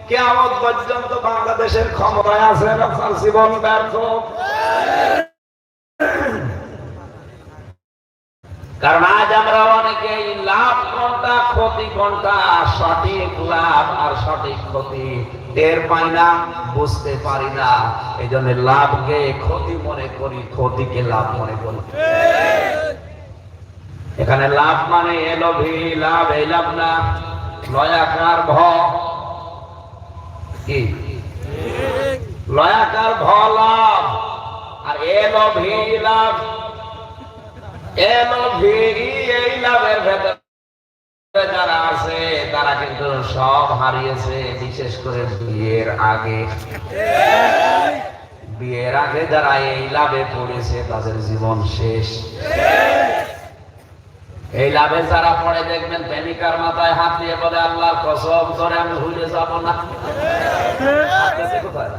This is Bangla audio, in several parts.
কিয়ামত পর্যন্ত বাংলাদেশের ক্ষমতায় আছে আপনার জীবন ব্যর্থ। কারণ আজ আমরা অনেকেই লাভ কোনটা ক্ষতি কোনটা, সঠিক লাভ আর সঠিক ক্ষতি টের পাই না, বুঝতে পারি না। এই জন্য লাভকে ক্ষতি মনে করি, ক্ষতিকে লাভ মনে করি। এখানে লাভ মানে এলোভি লাভ, এই লাভ না, লয়াকার ভ কি লয়াকার ভ লাভ, আর এলোভি লাভ। এই লাভের ভেতরে যারা আছে তারা কিন্তু সব হারিয়েছে, বিশেষ করে বিয়ের আগে। বিয়ের আগে যারা এই লাভে পড়েছে তাদের জীবন শেষ। এই লাভে যারা পড়ে দেখবেন প্রেমিকার মাথায় হাত দিয়ে বলে আল্লাহর কসম করে আমি ভুলে যাব না। কোথায়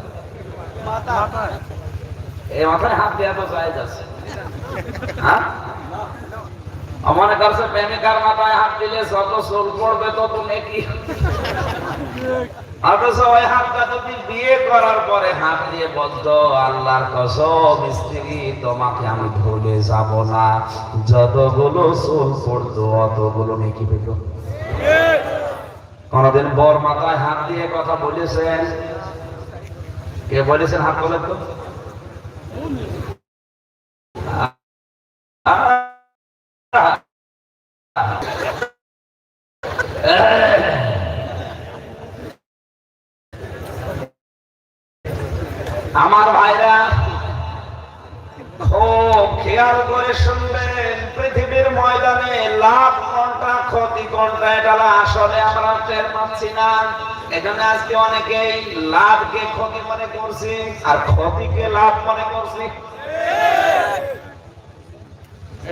এই মাথায় হাত দিয়ে তো চাই যাচ্ছে। হ্যাঁ, মনে করছে প্রেমিকার মাথায় হাত দিলে যত চুল পড়বে তত নেকি। অথচ ওই হাতটা যদি বিয়ে করার পরে হাত দিয়ে বলতো আল্লাহর কসম স্ত্রী তোমাকে আমি ভুলে যাব না, যতগুলো চুল পড়তো অতগুলো নেকি পেত। কোনদিন বর মাথায় হাত দিয়ে কথা বলেছেন? কে বলেছেন হাত বলেন তো? আমার ভাইরা খুব খেয়াল করে শুনবেন, পৃথিবীর ময়দানে লাভ কোনটা ক্ষতি কোনটা এটা আসলে আমরা টের পাচ্ছি না। এখানে আজকে অনেকেই লাভকে ক্ষতি মনে করছি আর ক্ষতিকে লাভ মনে করছি।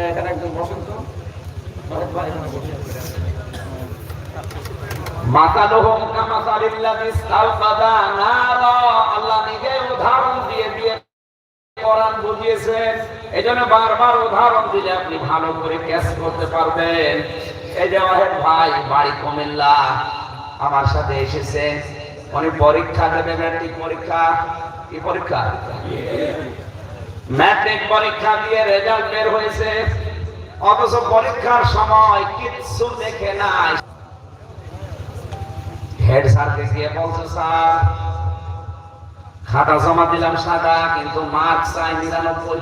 এখানে একজন বসেন তো, মাতালুহুম কামাসালিল্লাযী ইসতাওকাদা নারা, আল্লাহ নিজে উদাহরণ দিয়ে দিয়ে কোরআন বুঝিয়েছেন। এজন্য বারবার উদাহরণ দিলে আপনি ভালো করে ক্যাচ করতে পারবেন। এই যে ওয়াহেদ ভাই বাড়ি কুমিল্লা আমার সাথে এসেছে, উনি পরীক্ষা দেবে, ম্যাট্রিক পরীক্ষা। কি পরীক্ষা? ম্যাট্রিক পরীক্ষা দিয়ে রেজাল্ট বের হয়েছে, অথচ পরীক্ষার সময় কিচ্ছু দেখে নাই। হেড স্যারকে গিয়ে বলছে স্যার খাতা জমা দিলাম সাদা, কিন্তু মার্ক চাই ৯৯।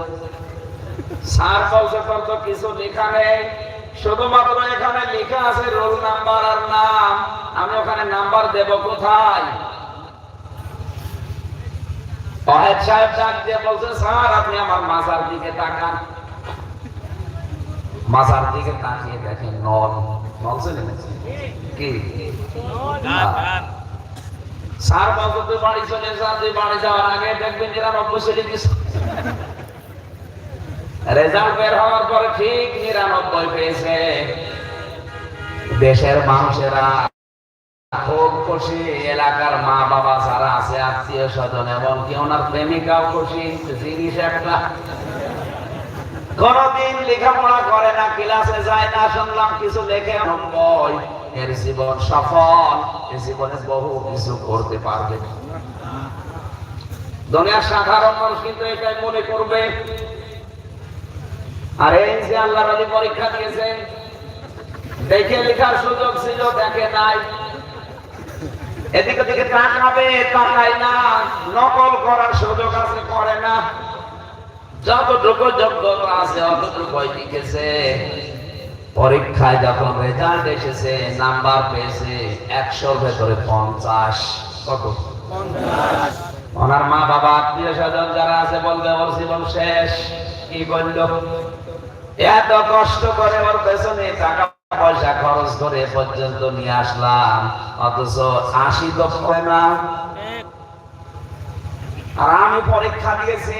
স্যার বলছে তোর তো কিছু লেখা নেই, শুধুমাত্র এখানে লেখা আছে রোল নাম্বার আর নাম, আমি ওখানে নাম্বার দেব কোথায়? হেড সাহেব ডাক দিয়ে বলছে স্যার আপনি আমার মাজার দিকে তাকান। মাজার দিকে তাকিয়ে দেখেন নল। নল কি স্যার বলতো তুই বাড়ি চলে যা, তুই বাড়ি যাওয়ার আগে দেখবেন ৯৯ চলে গেছে। রেজাল্ট বের হওয়ার পরে ঠিক ৯৯ পেয়েছে। দেশের মানুষেরা খুব খুশি, এলাকার মা বাবা যারা আছে আত্মীয় স্বজন এমনকি ওনার প্রেমিকাও খুশি। জিনিস একটা, কোনদিন লেখাপড়া করে না, ক্লাসে যায় না, শুনলাম কিছু লেখে বই, এর জীবন সফল, এর জীবনে বহু কিছু করতে পারবে। দুনিয়ার সাধারণ মানুষ কিন্তু এটাই মনে করবে। আর এই যে আল্লাহর ওলি পরীক্ষা দিয়েছে, দেখে লেখার সুযোগ ছিল, দেখে নাই, এদিকে দিকে তাকাবে, তাকায় না, নকল করার সুযোগ আছে, করে না। যতটুকু যোগ্যতা আছে অতটুকু লিখেছে। পরীক্ষায় যখন রেজাল্ট এসেছে, নাম্বার পেয়েছে ১০০-র ভেতরে ৫০। কত? ৫০। ওনার মা বাবা আত্মীয় স্বজন যারা আছে বলবে ওর জীবন শেষ। কি বলল? এত কষ্ট করে ওর পেছনে টাকা পয়সা খরচ করে পর্যন্ত নিয়ে আসলাম, অথচ ৮০ তো হয় না। আর আমি পরীক্ষা দিয়েছি,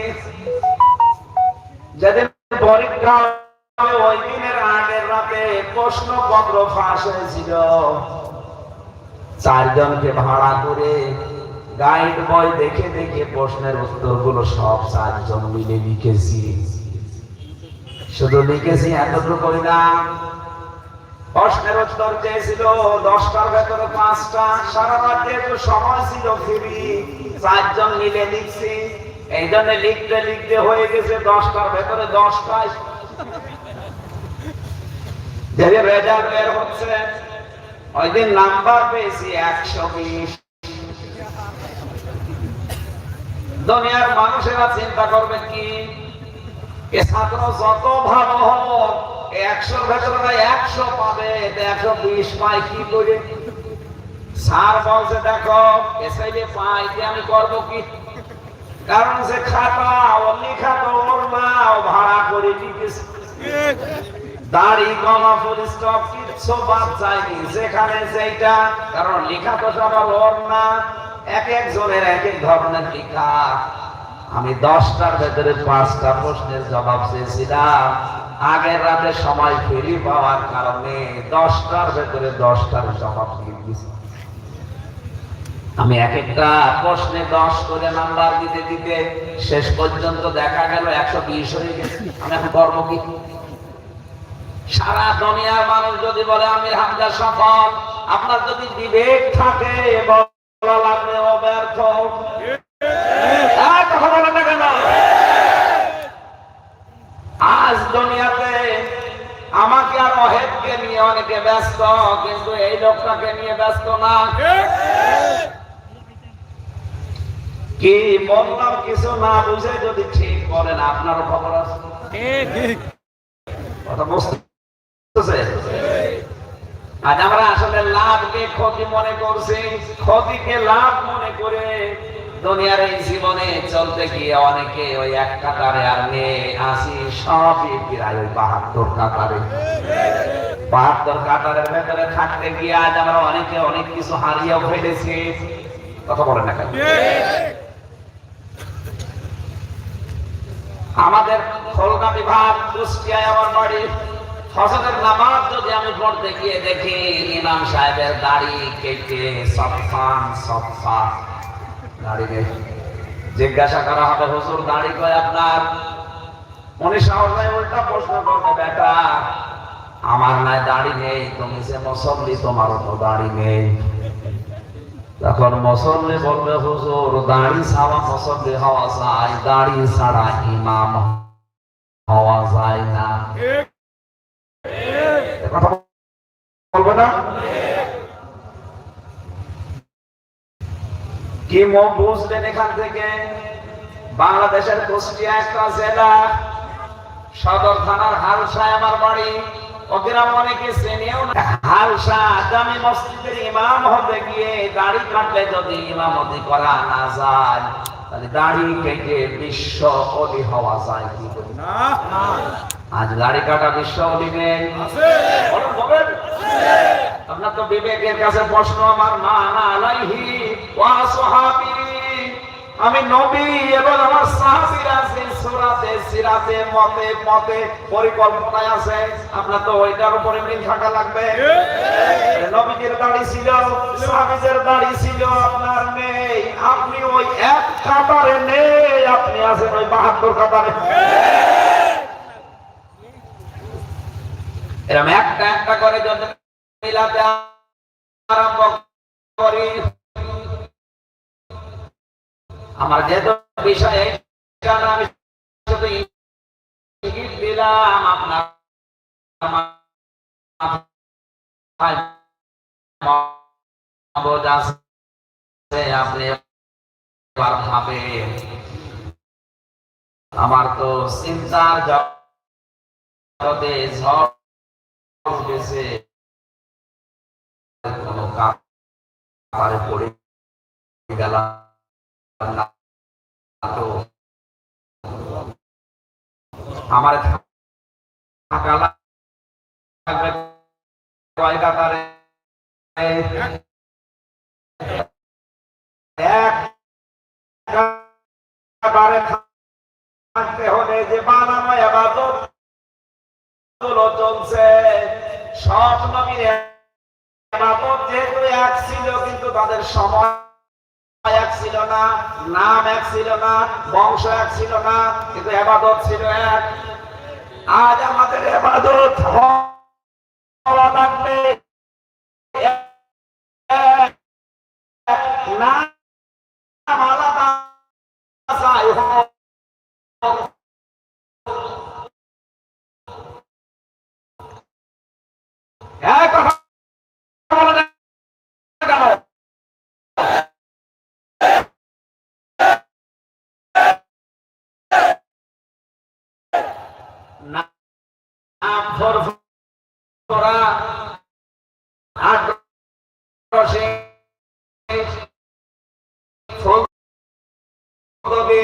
যেদিন পরীক্ষা ওই দিনের আগের রাতে প্রশ্নপত্র ফাঁস হয়েছিল। ৪ জনকে ভাড়া করে গাইড বই দেখে দেখে প্রশ্নের উত্তরগুলো সব ৪ জন মিলে লিখেছি। শুধু লিখেছি এতটুকু না, প্রশ্নের উত্তর চেয়েছিল 10টার ভেতরে 5টা। সারা রাত যেহেতু সময় ছিল ফ্রি, 4 জন মিলে লিখছি, এই জন্য লিখতে লিখতে হয়ে গেছে 10টার ভেতরে 10টায়। যে রেজাল্ট বের হচ্ছে, ওই দিন নাম্বার পেয়েছি 120। দুনিয়ার মানুষেরা চিন্তা করবে কি, এ ছাত্র যত ভালো হোক 100-র ভেতরে 100 পাবে, 120 পাই কি করে? স্যার বলছে দেখো এসআইডি পাই দিয়ে আমি করবো কি? কারণ যে খাতা ও লেখা তো ওর না, ও ভাড়া করে লিখেছে। দাড়ি কমা ফুল স্টপ কিচ্ছু বাদ যায়নি, যেখানে যেটা, কারণ লেখা তো সবার ওর না, এক একজনের এক এক ধরনের লেখা। আমি 10টার ভেতরে 5টা প্রশ্নের জবাব চেয়েছিলাম, আগের রাতে সময় ফেরি পাওয়ার কারণে 10টার ভেতরে 10টার জবাব দিয়ে দিয়েছি। আমি এক একটা প্রশ্নে 10 করে নাম্বার দিতে দিতে শেষ পর্যন্ত দেখা গেল 120 হয়ে গেছে। আমি এখন করবো কি? সারা দুনিয়ার মানুষ যদি বলে আমির হামজা সফল, আপনার যদি বিবেক থাকে বলা লাগবে ও ব্যর্থ। আজ দুনিয়াতে আমাকে আর অহেদকে নিয়ে অনেকে ব্যস্ত, কিন্তু এই লোকটাকে নিয়ে ব্যস্ত না। কি বললাম কিছু না বুঝে যদি ঠিক বলেন, আপনারও খবর আছে। কথা বুঝতেছে? আজ আমরা আসলে লাভকে ক্ষতি মনে করছি, ক্ষতিকে লাভ মনে করে দুনিয়ার এই জীবনে চলতে গিয়ে অনেকে ওই এক কাতারে আর নেই, আসি সবই প্রায় ওই 72 কাতারে। 72 কাতারের ভেতরে থাকতে গিয়ে আজ আমরা অনেকে অনেক কিছু হারিয়েও ফেলেছি। কথা বলেন না কেন? আমাদের খুলনা বিভাগ কুষ্টিয়ায় আমার বাড়ি। ফজরের নামাজ যদি আমি পড়তে গিয়ে দেখি ইমাম সাহেবের দাড়ি কেটে সফা দাড়ি নেই। জিজ্ঞাসা করা হবে হুজুর দাড়ি কয় আপনার? উনি সহজে উল্টা প্রশ্ন করবে, বেটা আমার নাই দাড়ি নেই, তুমি যে মুসল্লি তোমারও তো দাড়ি নেই। তখন মুসল্লি বলবে হুজুর দাড়ি ছাড়া মুসল্লি হওয়া যায়, দাড়ি ছাড়া ইমাম হওয়া যায় না। কথা বলবে না? কি বুঝলেন এখান থেকে? বাংলাদেশের কুষ্টিয়া একটা জেলা, সদর থানার হালসায় আমার বাড়ি। ও গ্রাম অনেকে চেনেও না। হালসা জামে মসজিদের ইমাম হতে গিয়ে দাড়ি কাটলে যদি ইমামতি করা না যায়, তাহলে দাড়ি কেটে বিশ্ব অলি হওয়া যায় কি করে? আজ দাড়ি কাটা বিশ্ব অলি নেই। আপনার তো বিবেকের কাছে প্রশ্ন, আমার মান আলাইহি ওয়া সাহাবী, আমি নবী এবং আমার সাহাবীরা যে সূরাতে সিরাতে মতে মতে পরিকল্পনায় আছে, আপনার তো ওইটার উপরে মিল থাকা লাগবে। নবীদের দাড়ি ছিল, সাহাবীদের দাড়ি ছিল, আপনার নেই। আপনি ওই এক কাতারে নেই, আপনি আছেন ওই 72 কাতারে। এরকম একটা একটা করে যত মিলাতে আরম্ভ করি, আমার যেহেতু বিষয় আমি শুধু ইঙ্গিত দিলাম, আপনার আপনি ভাবেন। আমার তো চিন্তার জগতে ঝড় উঠেছে, কোনো কাতারে পড়ে গেলাম না তো আমার থাকা লাগবে কয় কাতারে? এক কাতারে থাকতে হলে যে বানানো ইবাদত গুলো চলছে, সব নবীর ইবাদত যেহেতু এক ছিল, কিন্তু তাদের সময় এক ছিল না, নাম এক ছিল না, বংশ এক ছিল না, কিন্তু ইবাদত ছিল এক। আজ আমাদের ইবাদত করা লাগবে, নাম আলাদা চাই হোক। কথা বলে না কেন? নাম ফরফরা আগ্রহে ফুলকপি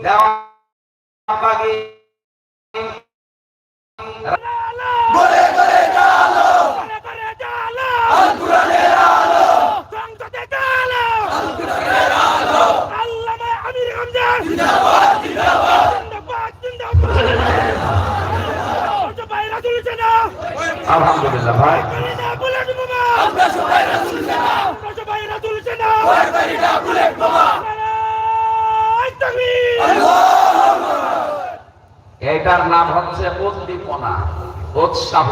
দেওয়া বাগি ঘরে ঘরে জালো, ঘরে ঘরে জালো, আল কুরআনের আলো, সংসদে জালো, আল কুরআনের আলো, আল্লামা আমির হামজা জিন্দাবাদ জিন্দাবাদ জিন্দাবাদ জিন্দাবাদ। ভাই রাসূল সেনা, আলহামদুলিল্লাহ ভাই না বুলেট বোমা, আমরা সবাই রাসূল সেনা, আমরা সবাই রাসূল সেনা, ভয় করি না বুলেট বোমা, নারায়ে তাকবীর, আল্লাহু আকবার। এটার নাম হচ্ছে উদ্দীপনা, উৎসাহ,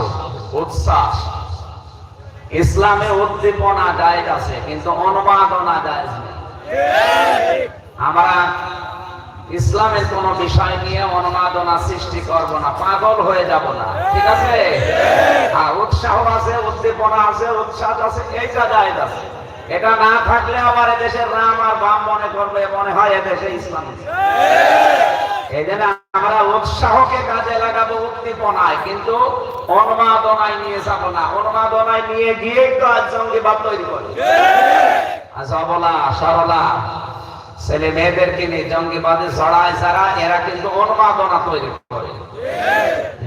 উচ্ছ্বাস। ইসলামে উদ্দীপনা জায়েজ আছে, কিন্তু অনুবাদনা জায়েজ নেই। আমরা ইসলামের কোন বিষয় নিয়ে অনুবাদনা সৃষ্টি করব না, পাগল হয়ে যাব না, ঠিক আছে? আর উৎসাহ আছে, উদ্দীপনা আছে, উচ্ছ্বাস আছে, এইটা জায়েজ আছে। এটা না থাকলে আমার এদেশের রাম আর বাম মনে করবে, মনে হয় এদেশে ইসলাম। এই জন্য আমরা উৎসাহকে কাজে লাগাবো উদ্দীপনায়, কিন্তু অনুবাদনায় নিয়ে যাব না। অনুবাদনায় নিয়ে গিয়ে তো আজ জঙ্গিবাদ তৈরি করে, আজ অবলা সরলা ছেলে মেয়েদেরকে নিয়ে জঙ্গিবাদে জড়ায় যারা, এরা কিন্তু অনুবাদনা তৈরি করে।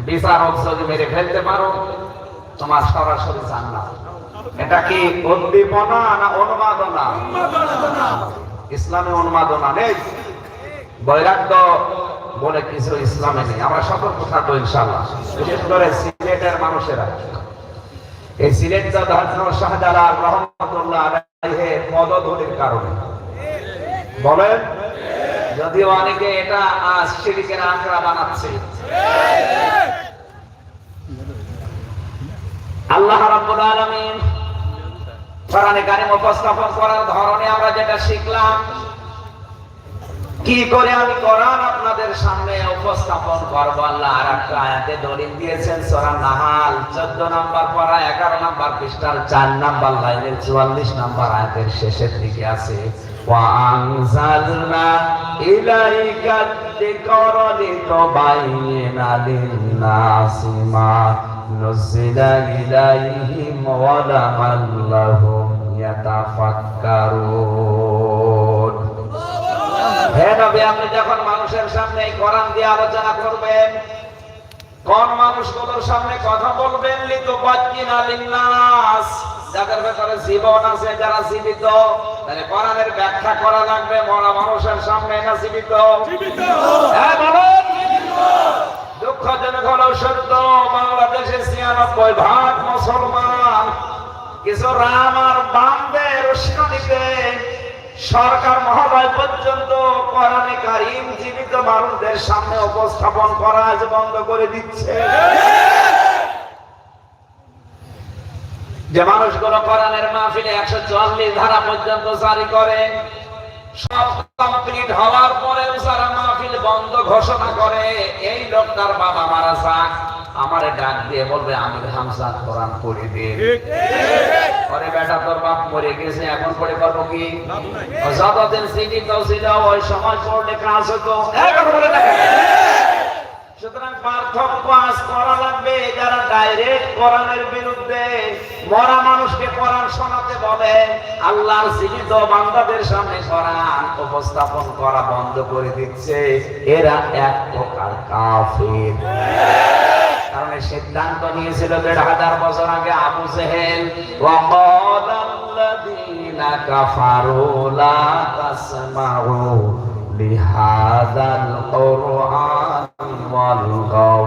বিচারক যদি মেরে ফেলতে পারো, তোমার সরাসরি জান্নাত। এটা কি উদ্দীপনা না অনুবাদনা? ইসলামে অনুবাদনা নেই, বৈরাগ্য বলে কিছু ইসলামে নেই। আমরা সতর্ক থাকবো ইনশাআল্লাহ, বিশেষ করে সিলেটের মানুষেরা। এই সিলেট শাহজালাল রহমতুল্লাহ আলাইহির পদধূলির কারণে বলেন, যদিও অনেকে এটা শিরকের আখড়া বানাচ্ছে। আল্লাহ রাব্বুল আলামিন কোরআনে কারীম উপস্থাপন করার ধরনে আমরা যেটা শিখলাম, কি করে আমি কোরআন আপনাদের সামনে উপস্থাপন করব। আল্লাহ আরেকটা আয়াতে দলিল দিয়েছেন, সূরা নাহাল 14 নম্বর পারা 11 নম্বর পৃষ্ঠার 4 নম্বর লাইনের 44 নম্বর আয়াতের শেষের দিকে আছে, ওয়া আনজালনা ইলাইকা যিকরা লিতুবাইয়িনা লিন-নাসি মা নুজিলা ইলাইহিম ওয়া লাআল্লাহুম ইয়াতাফাক্কারুন। হে নবী, আপনি যখন মানুষের সামনে এই কোরআন দিয়ে আলোচনা করবেন, কোন মানুষগুলোর সামনে কথা বলবেন? লিতুবাইয়িনা লিন-নাস, যাদের ভেতরে জীবন আছে, যারা জীবিত। তাহলে কোরআনের ব্যাখ্যা করা লাগবে মরা মানুষের সামনে, না জীবিত? হ্যাঁ বলেন। দুঃখজনক হলেও সত্য, বাংলাদেশে 96% মুসলমান। কিছু রাম আর বামদের উস্কানিতে সরকার মহোদয় পর্যন্ত কোরআনে কারীম জীবিত মানুষদের সামনে উপস্থাপন করা আজ বন্ধ করে দিচ্ছে। যে মানুষগুলো কোরআনের মাহফিলে 144 ধারা পর্যন্ত জারি করে, সব কমপ্লিট হওয়ার পরে যারা মাহফিল বন্ধ ঘোষণা করে, এই লোকটার বাবা মারা যাক, আমারে ডাক দিয়ে বলবে আমির হামজা কোরআন পড়ে দে। আরে বেটা, তোর বাপ মরে গেছে, এখন পড়ে করবো কি? যতদিন জীবিত ছিল ওই সময় পড়লে কাজ হতো। সুতরাং পার্থক্য আজ করা লাগবে। যারা ডাইরেক্ট কোরআনের বিরুদ্ধে মরা মানুষকে কোরআন শোনাতে বলে, আল্লাহর জীবিত বান্দাদের সামনে কোরআন উপস্থাপন করা বন্ধ করে দিচ্ছে, এরা এক প্রকার কাফির। কারণ এই সিদ্ধান্ত নিয়েছিল 1500 বছর আগে আবু জেহেল। ওয়াকালাল্লাযীনা কাফারু লা তাসমাউ লিহাযাল কুরআন ওয়ালগাও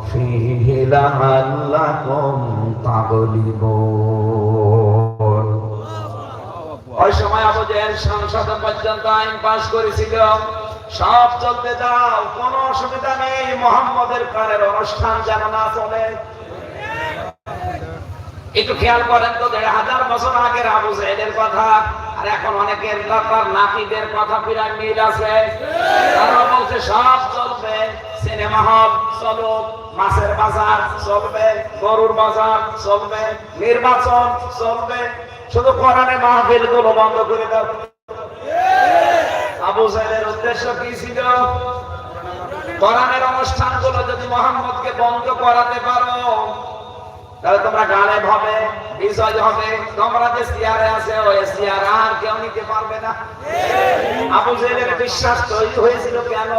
ফীহি লাআল্লাকুম তাগলিবুন। ওই সময় আবু জেহেল সংসদ পর্যন্ত আইন পাস করেছিল, সব চলতে দাও, কোনো অসুবিধা নেই, মোহাম্মদের কানের অনুষ্ঠান যেন না চলে। একটু খেয়াল করেন তো, ১৫০০ বছর আগের আবু জাহেলের কথা আর এখন অনেকের তার নাতিদের কথা প্রায় মিল আছে। তারা বলছে সব চলবে, সিনেমা হল চলুক, মাছের বাজার চলবে, গরুর বাজার চলবে, নির্বাচন চলবে, শুধু কোরআনের মাহফিল গুলো বন্ধ করে দাও। আবু জাহেলের উদ্দেশ্য কি ছিল? কোরআনের অনুষ্ঠানগুলো যদি মুহাম্মদকে বন্ধ করাতে পারো তাহলে তোমরা গালে হবে, বিজয় হবে, তোমরা যে চেয়ারে আছে ওই চেয়ার আর কেউ নিতে পারবে না। আবু জাহেলের বিশ্বাস তৈরি হয়েছিল কেন?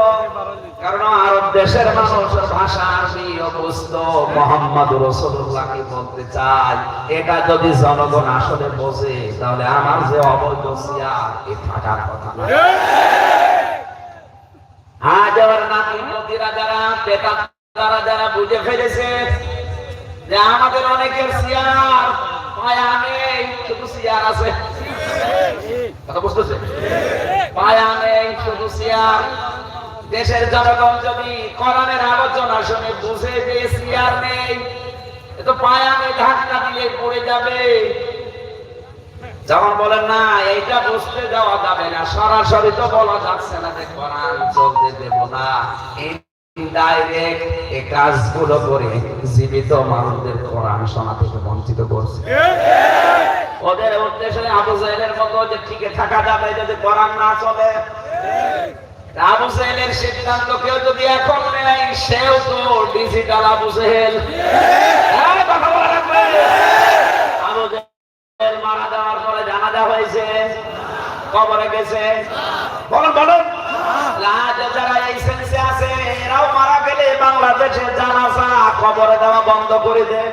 কারণ আরব দেশের মানুষের ভাষা আরবি অবস্থ, মুহাম্মদ রাসূলুল্লাহকে বলতে চায়, এটা যদি জনগণ আসলে বোঝে তাহলে আমার যে অবৈধ চেয়ার এ থাকার কথা না। আজ আবার নাকি নদীরা যারা পেটা যারা বুঝে ফেলেছে যে আমাদের অনেকের চেয়ার পায়া নেই, শুধু চেয়ার আছে, কথা বুঝতেছে? পায়া নেই, শুধু চেয়ার। দেশের জনগণ যদি কোরআনের আলোচনা শুনে বুঝে যে চেয়ার নেই, তো পায়া নেই, ধাক্কা দিলে পড়ে যাবে। যখন বলেন না এইটা বুঝতে যাওয়া যাবে না, সরাসরি তো বলা যাচ্ছে না যে কোরআন চলতে দেব না, ডাইরেক্ট এই কাজগুলো করে জীবিত মানুষদের কোরআন শোনা থেকে বঞ্চিত করছে। ওদের উদ্দেশ্যে আবু জাহেলের মতো যে টিকে থাকা যাবে যদি কোরআন না চলে। আবু জাহেলের সিদ্ধান্ত কেউ যদি এখন নেয়, সেও তো ডিজিটাল আবু জাহেল। কথা বলা লাগবে। আবু জাহেল মারা যাওয়ার পরে জানাজা হয়েছে, কবরে গেছে, বলুন বলুন। যারা এই সেন্সে আছে এরাও মারা গেলে বাংলাদেশে জানাজা কবরে দেওয়া বন্ধ করে দেয়,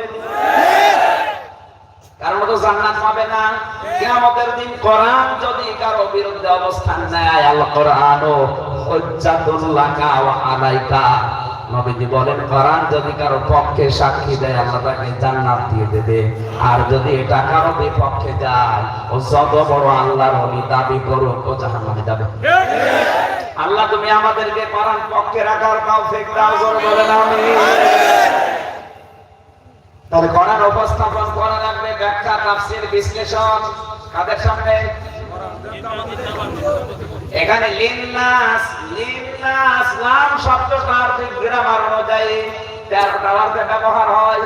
কারণ তো জান্নাত পাবে না। কিয়ামতের দিন কোরআন যদি কারো বিরুদ্ধে অবস্থান নেয়, আল কোরআনও হুজ্জাতুল লাকা ওয়া আলাইকা, নবীজি বলেন কোরআন যদি কারো পক্ষে সাক্ষী দেয় আল্লাহ তাকে জান্নাত দিয়ে দেবে, আর যদি এটা কারো বিপক্ষে যায় ও যত বড় আল্লাহর ওলি দাবি করুক ও জাহান্নামে যাবে। আল্লাহ তুমি আমাদেরকে কোরআন পক্ষে রাখার তৌফিক দাও, জোরে বলেন আমিন। তবে কোরআন উপস্থাপন করা লাগবে, ব্যাখ্যা, তাফসীর, বিশ্লেষণ কাদের সামনে? এখানে লিন্নাস, লিন্নাস নাম শব্দটা আরবি গ্রামার অনুযায়ী 13টা অর্থে ব্যবহার হয়।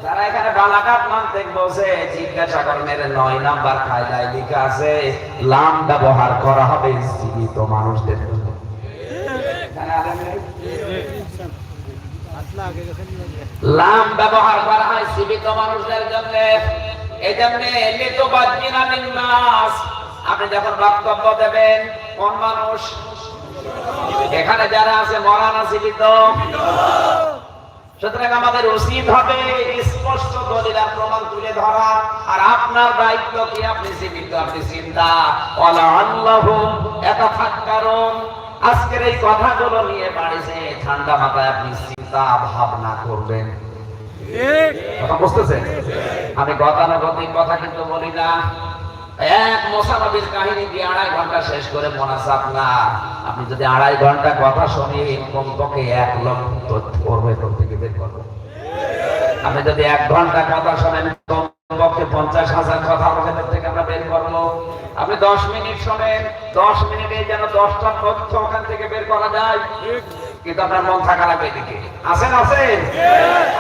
যারা এখানে বালাগাত মানতেক বসে জিজ্ঞাসা করেন, এর 9 নাম্বার কায়দায় লেখা আছে লাম ব্যবহার করা হবে জীবিত মানুষদের জন্য। লাম ব্যবহার করা হয় জীবিত মানুষদের জন্য। এই জন্য লিতুবাজ্জিনা লিন্নাস, আপনি যখন বক্তব্য দেবেন কোন মানুষ? এখানে যারা আছে মরা না জীবিত। সুতরাং আমাদের উচিত হবে স্পষ্ট দলিল আর প্রমাণ তুলে ধরা, আর আপনার দায়িত্ব কি? আপনি জীবিত, আপনি চিন্তা ওয়ালা আল্লাহুম ইয়াতাফাক্কারুন। আজকের এই কথাগুলো নিয়ে বাড়িতে ঠান্ডা মাথায় আপনি চিন্তা ভাবনা করবেন। কথা বুঝতেছেন? আমি গতানুগতিক কথা কিন্তু বলি না। এক মুসা নবীর কাহিনী দিয়ে 2.5 ঘন্টা শেষ করে মোনাজাত না। আপনি যদি 2.5 ঘন্টা কথা শুনেন কমপক্ষে 1 লক্ষ তথ্য ওর ভেতর থেকে বের করবেন। আপনি যদি 1 ঘন্টা কথা শোনেন কমপক্ষে 50,000 কথা ওর ভেতর থেকে আমরা বের করবো। আপনি 10 মিনিট শোনেন, 10 মিনিটে যেন 10টা তথ্য ওখান থেকে বের করা যায়। কিন্তু আপনার মন থাকা লাগবে এদিকে। আছেন আছেন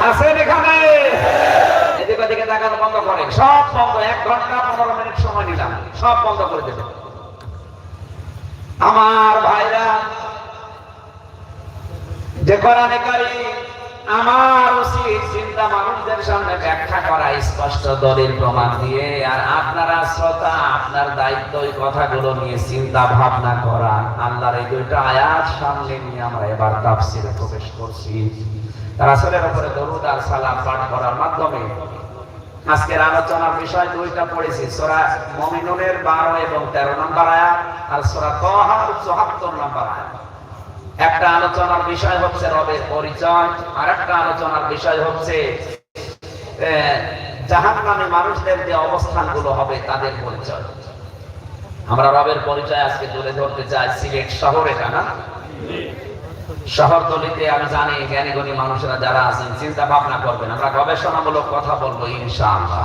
আছেন এখানে? এদিকে দিকে তাকানো বন্ধ করেন, সব বন্ধ। 1 ঘন্টা 15 মিনিট সময় নিলাম, সব বন্ধ করে দেবেন। আমার ভাইরা, যে কোরআনে কারীম আমার উচিত চিন্তা মানুষদের সামনে ব্যাখ্যা করা স্পষ্ট দলিল প্রমাণ দিয়ে, আর আপনারা শ্রোতা আপনার দায়িত্ব এই কথাগুলো নিয়ে চিন্তা ভাবনা করা। আল্লাহর এই 2টা আয়াত সামনে নিয়ে আমরা এবার তাফসীরে প্রবেশ করছি। রাসূলের উপরে দরুদ আর সালাম পাঠ করার মাধ্যমে আজকের আলোচনার বিষয় 2টা পড়েছি, সূরা মুমিনুনের 12 এবং 13 নম্বর আয়াত, আর সূরা তাহার 74 নম্বর আয়াত। একটা আলোচনার বিষয় হচ্ছে রবের পরিচয়, আর একটা আলোচনার বিষয় হচ্ছে জাহান্নামে মানুষদের যে অবস্থানগুলো হবে তাদের পরিচয়। আমরা রবের পরিচয় আজকে তুলে ধরতে চাই। সিলেট শহর, এটা না শহরতলিতে আমি জানি জ্ঞানী গুণী মানুষেরা যারা আছেন চিন্তা ভাবনা করবেন, আমরা গবেষণামূলক কথা বলবো ইনশাআল্লাহ।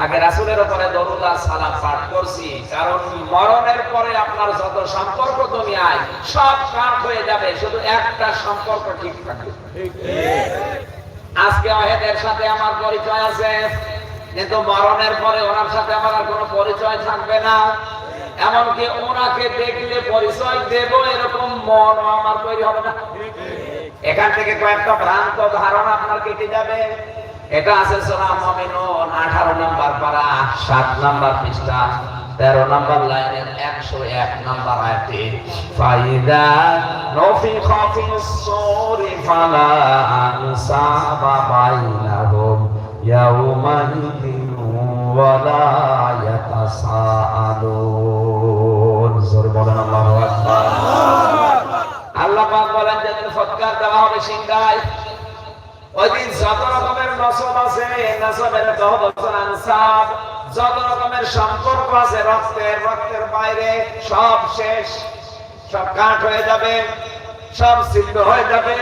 আগে রাসূলের উপরে দরুদ আর সালাম পাঠ করছি, কারণ মরণের পরে আপনার যত সম্পর্ক দুনিয়ায় সব কাট হয়ে যাবে, শুধু একটা সম্পর্ক ঠিক থাকবে। আজকে ওহেদের সাথে আমার পরিচয় আছে, কিন্তু মরণের পরে ওনার সাথে আমার আর কোনো পরিচয় থাকবে না। এমনকি ওনাকে দেখলে পরিচয় দেব এরকম মন আমার তৈরি হবে না। এখান থেকে কয়েকটা ভ্রান্ত ধারণা আপনার কেটে যাবে। এটা আছে সূরা মুমিনুন 18 নম্বর পারা 7 নম্বর পৃষ্ঠা 13 নম্বর লাইনের 101 নম্বর আয়াতে, ফাইদা নফিখা ফিস সূরি ফালা আনসাবা বাইনাহুম ইয়াউমাইযিন ওয়ালা ইয়াতাসাআলুন। জোরে বলেন আল্লাহু আকবার। আল্লাহ পাক বলেন যেদিন ফটকার দেওয়া হবে সিংহায়, ওই দিন যত রকমের নসব আছে, নসবের বছর আনসাব, যত রকমের সম্পর্ক আছে রক্তের বাইরে সব শেষ, সব কাট হয়ে যাবে, সব ছিন্ন হয়ে যাবে।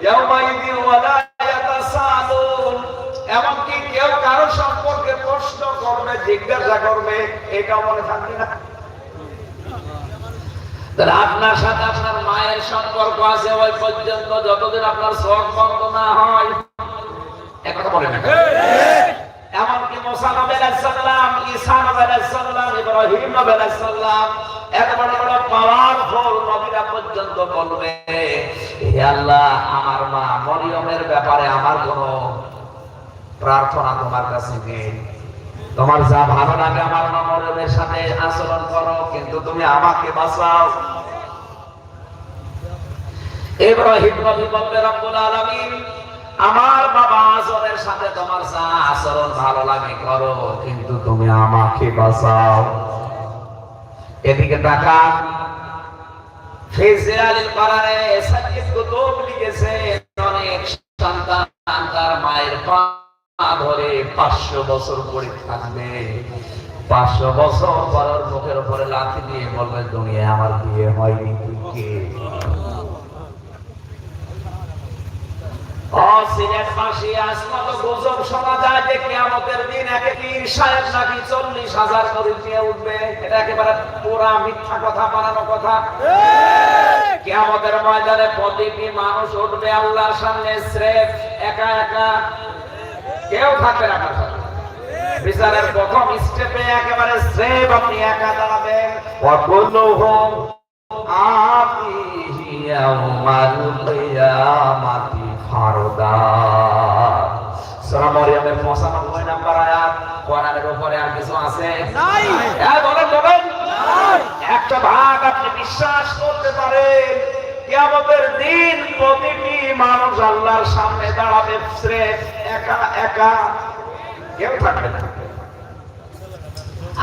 ইয়াউমাইযিন ওয়ালা ইয়াতাসাআলুন, এমনকি কেউ কারো সম্পর্কে প্রশ্ন করবে, জিজ্ঞাসা করবে, এটা মনে থাকবে না। তাহলে আপনার সাথে আপনার মায়ের সম্পর্ক আছে ওই পর্যন্ত, যতদিন আপনার চোখ বন্ধ না হয়। একথা বলেন না? এমনকি মুসা নবী আলাইহিস সালাম, ঈসা নবী আলাইহিস সালাম, ইব্রাহিম নবী আলাইহিস সালাম, এত বড় বড় পাওয়ারফুল নবীরা পর্যন্ত বলবে, হে আল্লাহ, আমার মা মরিয়মের ব্যাপারে আমার কোনো প্রার্থনা তোমার কাছে নেই। তোমার যা ভালো লাগে আমার মা মরিয়মের সাথে আচরণ করো, কিন্তু তুমি আমাকে বাঁচাও। ইব্রাহিম নবী বলবে, রব্বুল আলামিন, আমার বাবা আজরের সাথে তোমার যা আচরণ ভালো লাগে করো, কিন্তু তুমি আমাকে বাঁচাও। এদিকে তাকান, ফিজিয়ালিল পারারে সাইয়্যিদ কুতুব লিখেছে, অনেক সন্তান তার মায়ের পা ধরে 500 বছর পরে থাকবে, 500 বছর পর মুখের উপরে লাথি দিয়ে বলবে, দুনিয়ায় আমার বিয়ে হয়নি, তুই কে? সিলেটবাসী আজকে তো গুজব শোনা যায় যে কিয়ামতের দিন এক পীর সাহেব নাকি 40,000 করে নিয়ে উঠবে। এটা একেবারে পুরা মিথ্যা কথা, বানানো কথা। কিয়ামতের ময়দানে প্রতিটি মানুষ উঠবে আল্লাহর সামনে স্রেফ একা একা, কেউ থাকবে না আপনার সাথে। বিচারের প্রথম স্টেপে একেবারে স্রেফ আপনি একা দাঁড়াবেন। ওয়াকুল্লুহুম আতিহি ইয়াউমাল কিয়ামাতি ফারদা। সূরা মরিয়মের 95 নম্বর আয়াত। কোরআনের উপরে আর কিছু আছে নাই? হ্যাঁ বলেন বলেন। নাই। একটা ভাগ আপনি বিশ্বাস করতে পারেন, কিয়ামতের দিন প্রতিটি মানুষ আল্লাহর সামনে দাঁড়াবে স্রেফ একা একা, কেউ থাকবে না।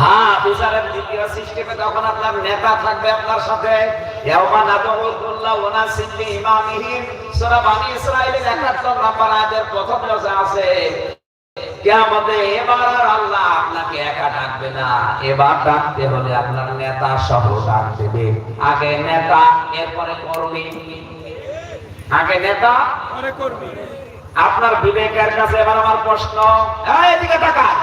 হ্যাঁ, বিচারের দ্বিতীয় সিস্টেমে তখন আপনার নেতা থাকবে আপনার সাথে। ইয়াউমা নাদউল কুল্লা উনাসিন বিইমামিহিম, সূরা বনী ইসরাঈলের 71 নম্বর আয়াতের প্রথম বচনে আছে, কিয়ামতে এবার আর আল্লাহ আপনাকে একা ডাকবে না, এবার ডাকতে হলে আপনার নেতা সহ ডাক দেবে। আগে নেতা, এরপরে কর্মী। আগে নেতা, পরে কর্মী। আপনার বিবেকের কাছে এবার আমার প্রশ্ন, এদিকে তাকান।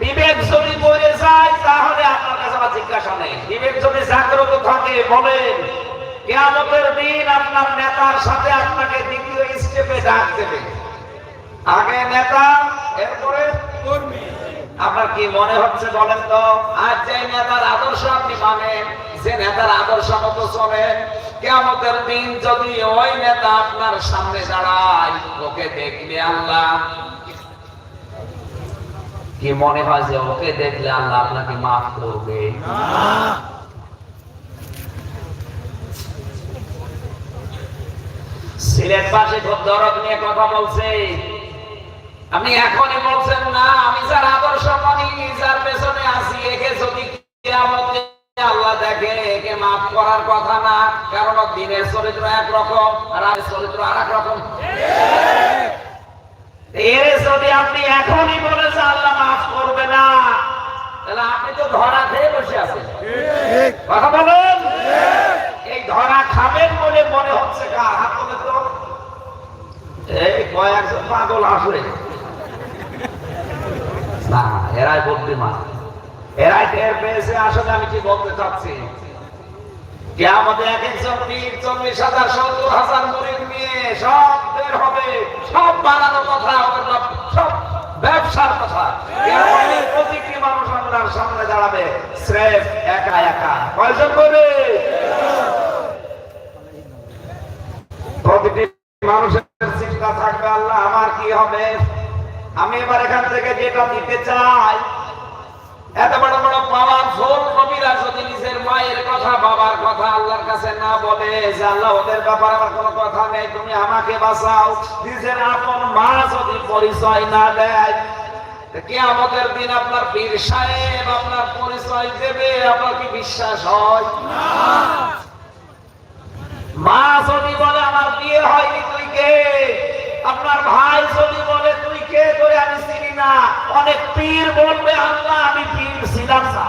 বিবেক যদি মরে যায় তাহলে আপনার কাছে আমার জিজ্ঞাসা নেই। বিবেক যদি জাগ্রত থাকে, বলেন কিয়ামতের দিন আপনার নেতার সাথে আপনাকে দ্বিতীয় স্টেপে ডাক দেবে। আগে নেতা, এরপরে কর্মী। আপনার কি মনে হচ্ছে বলেন তো, আজ যে নেতার আদর্শ আপনি মানেন, যে নেতার আদর্শ মতো চলেন, কিয়ামতের দিন যদি ওই নেতা আপনার সামনে দাঁড়ায়, ওকে দেখলে আল্লাহ কি মনে হয় যে ওকে দেখলে আল্লাহ আপনাকে মাফ করবে? সিলেটবাসী খুব দরদ নিয়ে কথা বলছে। আপনি এখনই বলছেন না, আমি যার আদর্শ মানি, যার পেছনে আছি, একে যদি কিয়ামতে আল্লাহ দেখে, একে মাফ করার কথা না। কারণ দিনের চরিত্র একরকম আর রাতের চরিত্র আরেক রকম। এর যদি আপনি এখনই বলে যে আল্লাহ মাফ করবে না, তাহলে আপনি তো ধরা খেয়ে বসে আছেন। কথা বলেন, এই ধরা খাবেন বলে মনে হচ্ছে কার? হাত বলে তো, এই কয়েকজন পাগল আসে না, এরাই বুদ্ধিমান, এরাই টের পেয়েছে। আসলে আমি কি বলতে চাচ্ছি, কিয়ামতে এক একজন 40,000 70,000 মুরিদ নিয়ে সব বের হবে, সব বানানো কথা, সব ব্যবসার কথা। কিয়ামতে প্রতিটি মানুষ আল্লাহর সামনে দাঁড়াবে স্রেফ একা একা। কয়জন করে? প্রতিটি মানুষের চিন্তা থাকবে, আল্লাহ আমার কি হবে? আমি এবার এখান থেকে যেটা দিতে চাই, এত বড় বড় পাওয়ারফুল কবিরা যদি নিজের মায়ের কথা, বাবার কথা আল্লাহর কাছে না বলে যে আল্লাহ ওদের ব্যাপারে আমার কোনো কথা নেই, তুমি আমাকে বাঁচাও, নিজের আপন মা যদি পরিচয় না দেয়, কিয়ামতের দিন আপনার পীর সাহেব আপনার পরিচয় দেবে, আপনার কি বিশ্বাস হয়? না। মা যদি বলে আমার বিয়ে হয়নি, তুই কে? আপনার ভাই যদি বলে তুই কে, তোরে আমি চিনি না, অনেক পীর বলবে আল্লাহ আমি পীর ছিলাম না।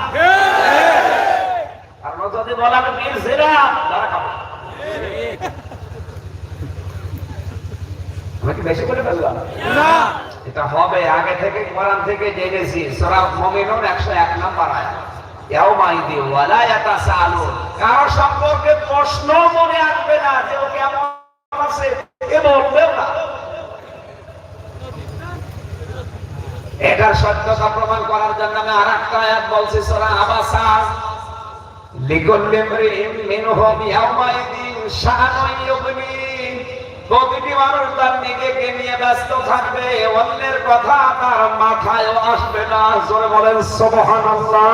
আর যদি বলে আমি পীর ছিলাম, তারা খাবো। আমি কি বেশি করে বললাম? না, এটা হবে আগে থেকে কোরআন থেকে জেনেছি। সূরা মুমিনুন 101 নম্বর আয়াত। ইয়াউমাইদি ওয়ালা ইয়াতাসালুন, কারো সম্পর্কে প্রশ্ন মনে আসবে না যে ও কেমন আছে, এ বলবেও না। এটার সত্যতা প্রমাণ করার জন্য আমি আরেকটা আয়াত বলছি, সূরা আবাসা, লিকুল্লি ইমরিইন মিনহুম ইয়াউমাইদিন শাআনুন ইউগনি, প্রতিটি মানুষ তার নিজেকে নিয়ে ব্যস্ত থাকবে, অন্যের কথা তার মাথায়ও আসবে না। জোরে বলেন সুবহানাল্লাহ।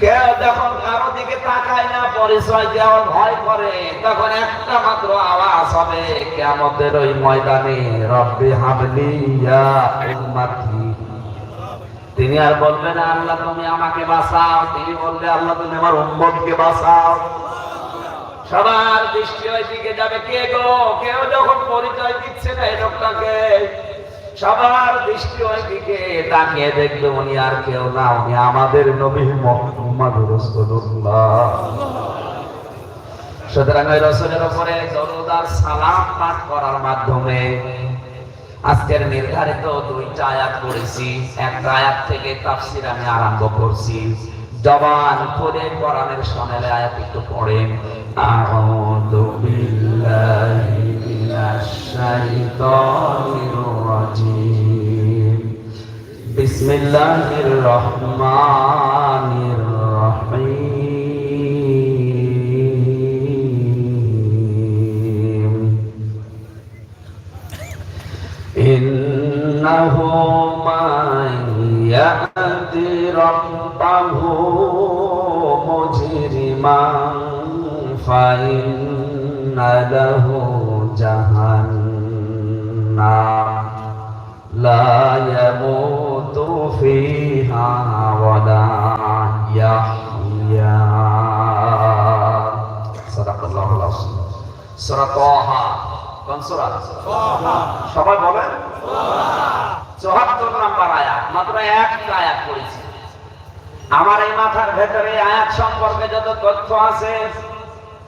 কেউ যখন কারো দিকে তাকায় না, পরিচয় দেওয়ার ভয় করে, তখন একটা মাত্র আওয়াজ হবে কিয়ামতের ওই ময়দানে, রব্বি হাবলি ইয়া উম্মতি। তিনি আর বলবেন না আল্লাহ তুমি আমাকে বাঁচাও, তিনি বলবে আল্লাহ তুমি আমার উম্মতকে বাঁচাও। সবার দৃষ্টি ওই দিকে যাবে। কে গো? কেউ যখন পরিচয় দিচ্ছে না এই লোকটাকে, সবার দৃষ্টি ওই দিকে তাকিয়ে দেখবে উনি আর কেউ না, উনি আমাদের নবী মুহাম্মদ রাসূলুল্লাহ। সুতরাং ওই রাসূলের উপরে দরুদ আর সালাম পাঠ করার মাধ্যমে আজকের নির্ধারিত 2টা আয়াত পড়েছি। একটা আয়াত থেকে তাফসীর আমি আরম্ভ করছি। জবান খুলে কোরআনের শোনালে আয়াত একটু পড়েন। আউযু বিল্লাহি মিনাশ শাইতানির রাজিম, বিসমিল্লাহির রহমানির রহিম। ইন্নাহু মান ইয়াতি রাব্বাহু মুজরিমান ফাইন্না লাহু জাহান্নাম লা ইয়ামুতু ফিহা ওয়ালা ইয়াহইয়া। সাদাকাল্লাহুল আযীম। সূরা তাহা। কোন সূরা? তাহা। সবাই বলেন তাহা। 74 নম্বর আয়াত। মাত্র একটা আয়াত পড়েছি। আমার এই মাথার ভেতরে আয়াত সম্পর্কে যত তথ্য আছে,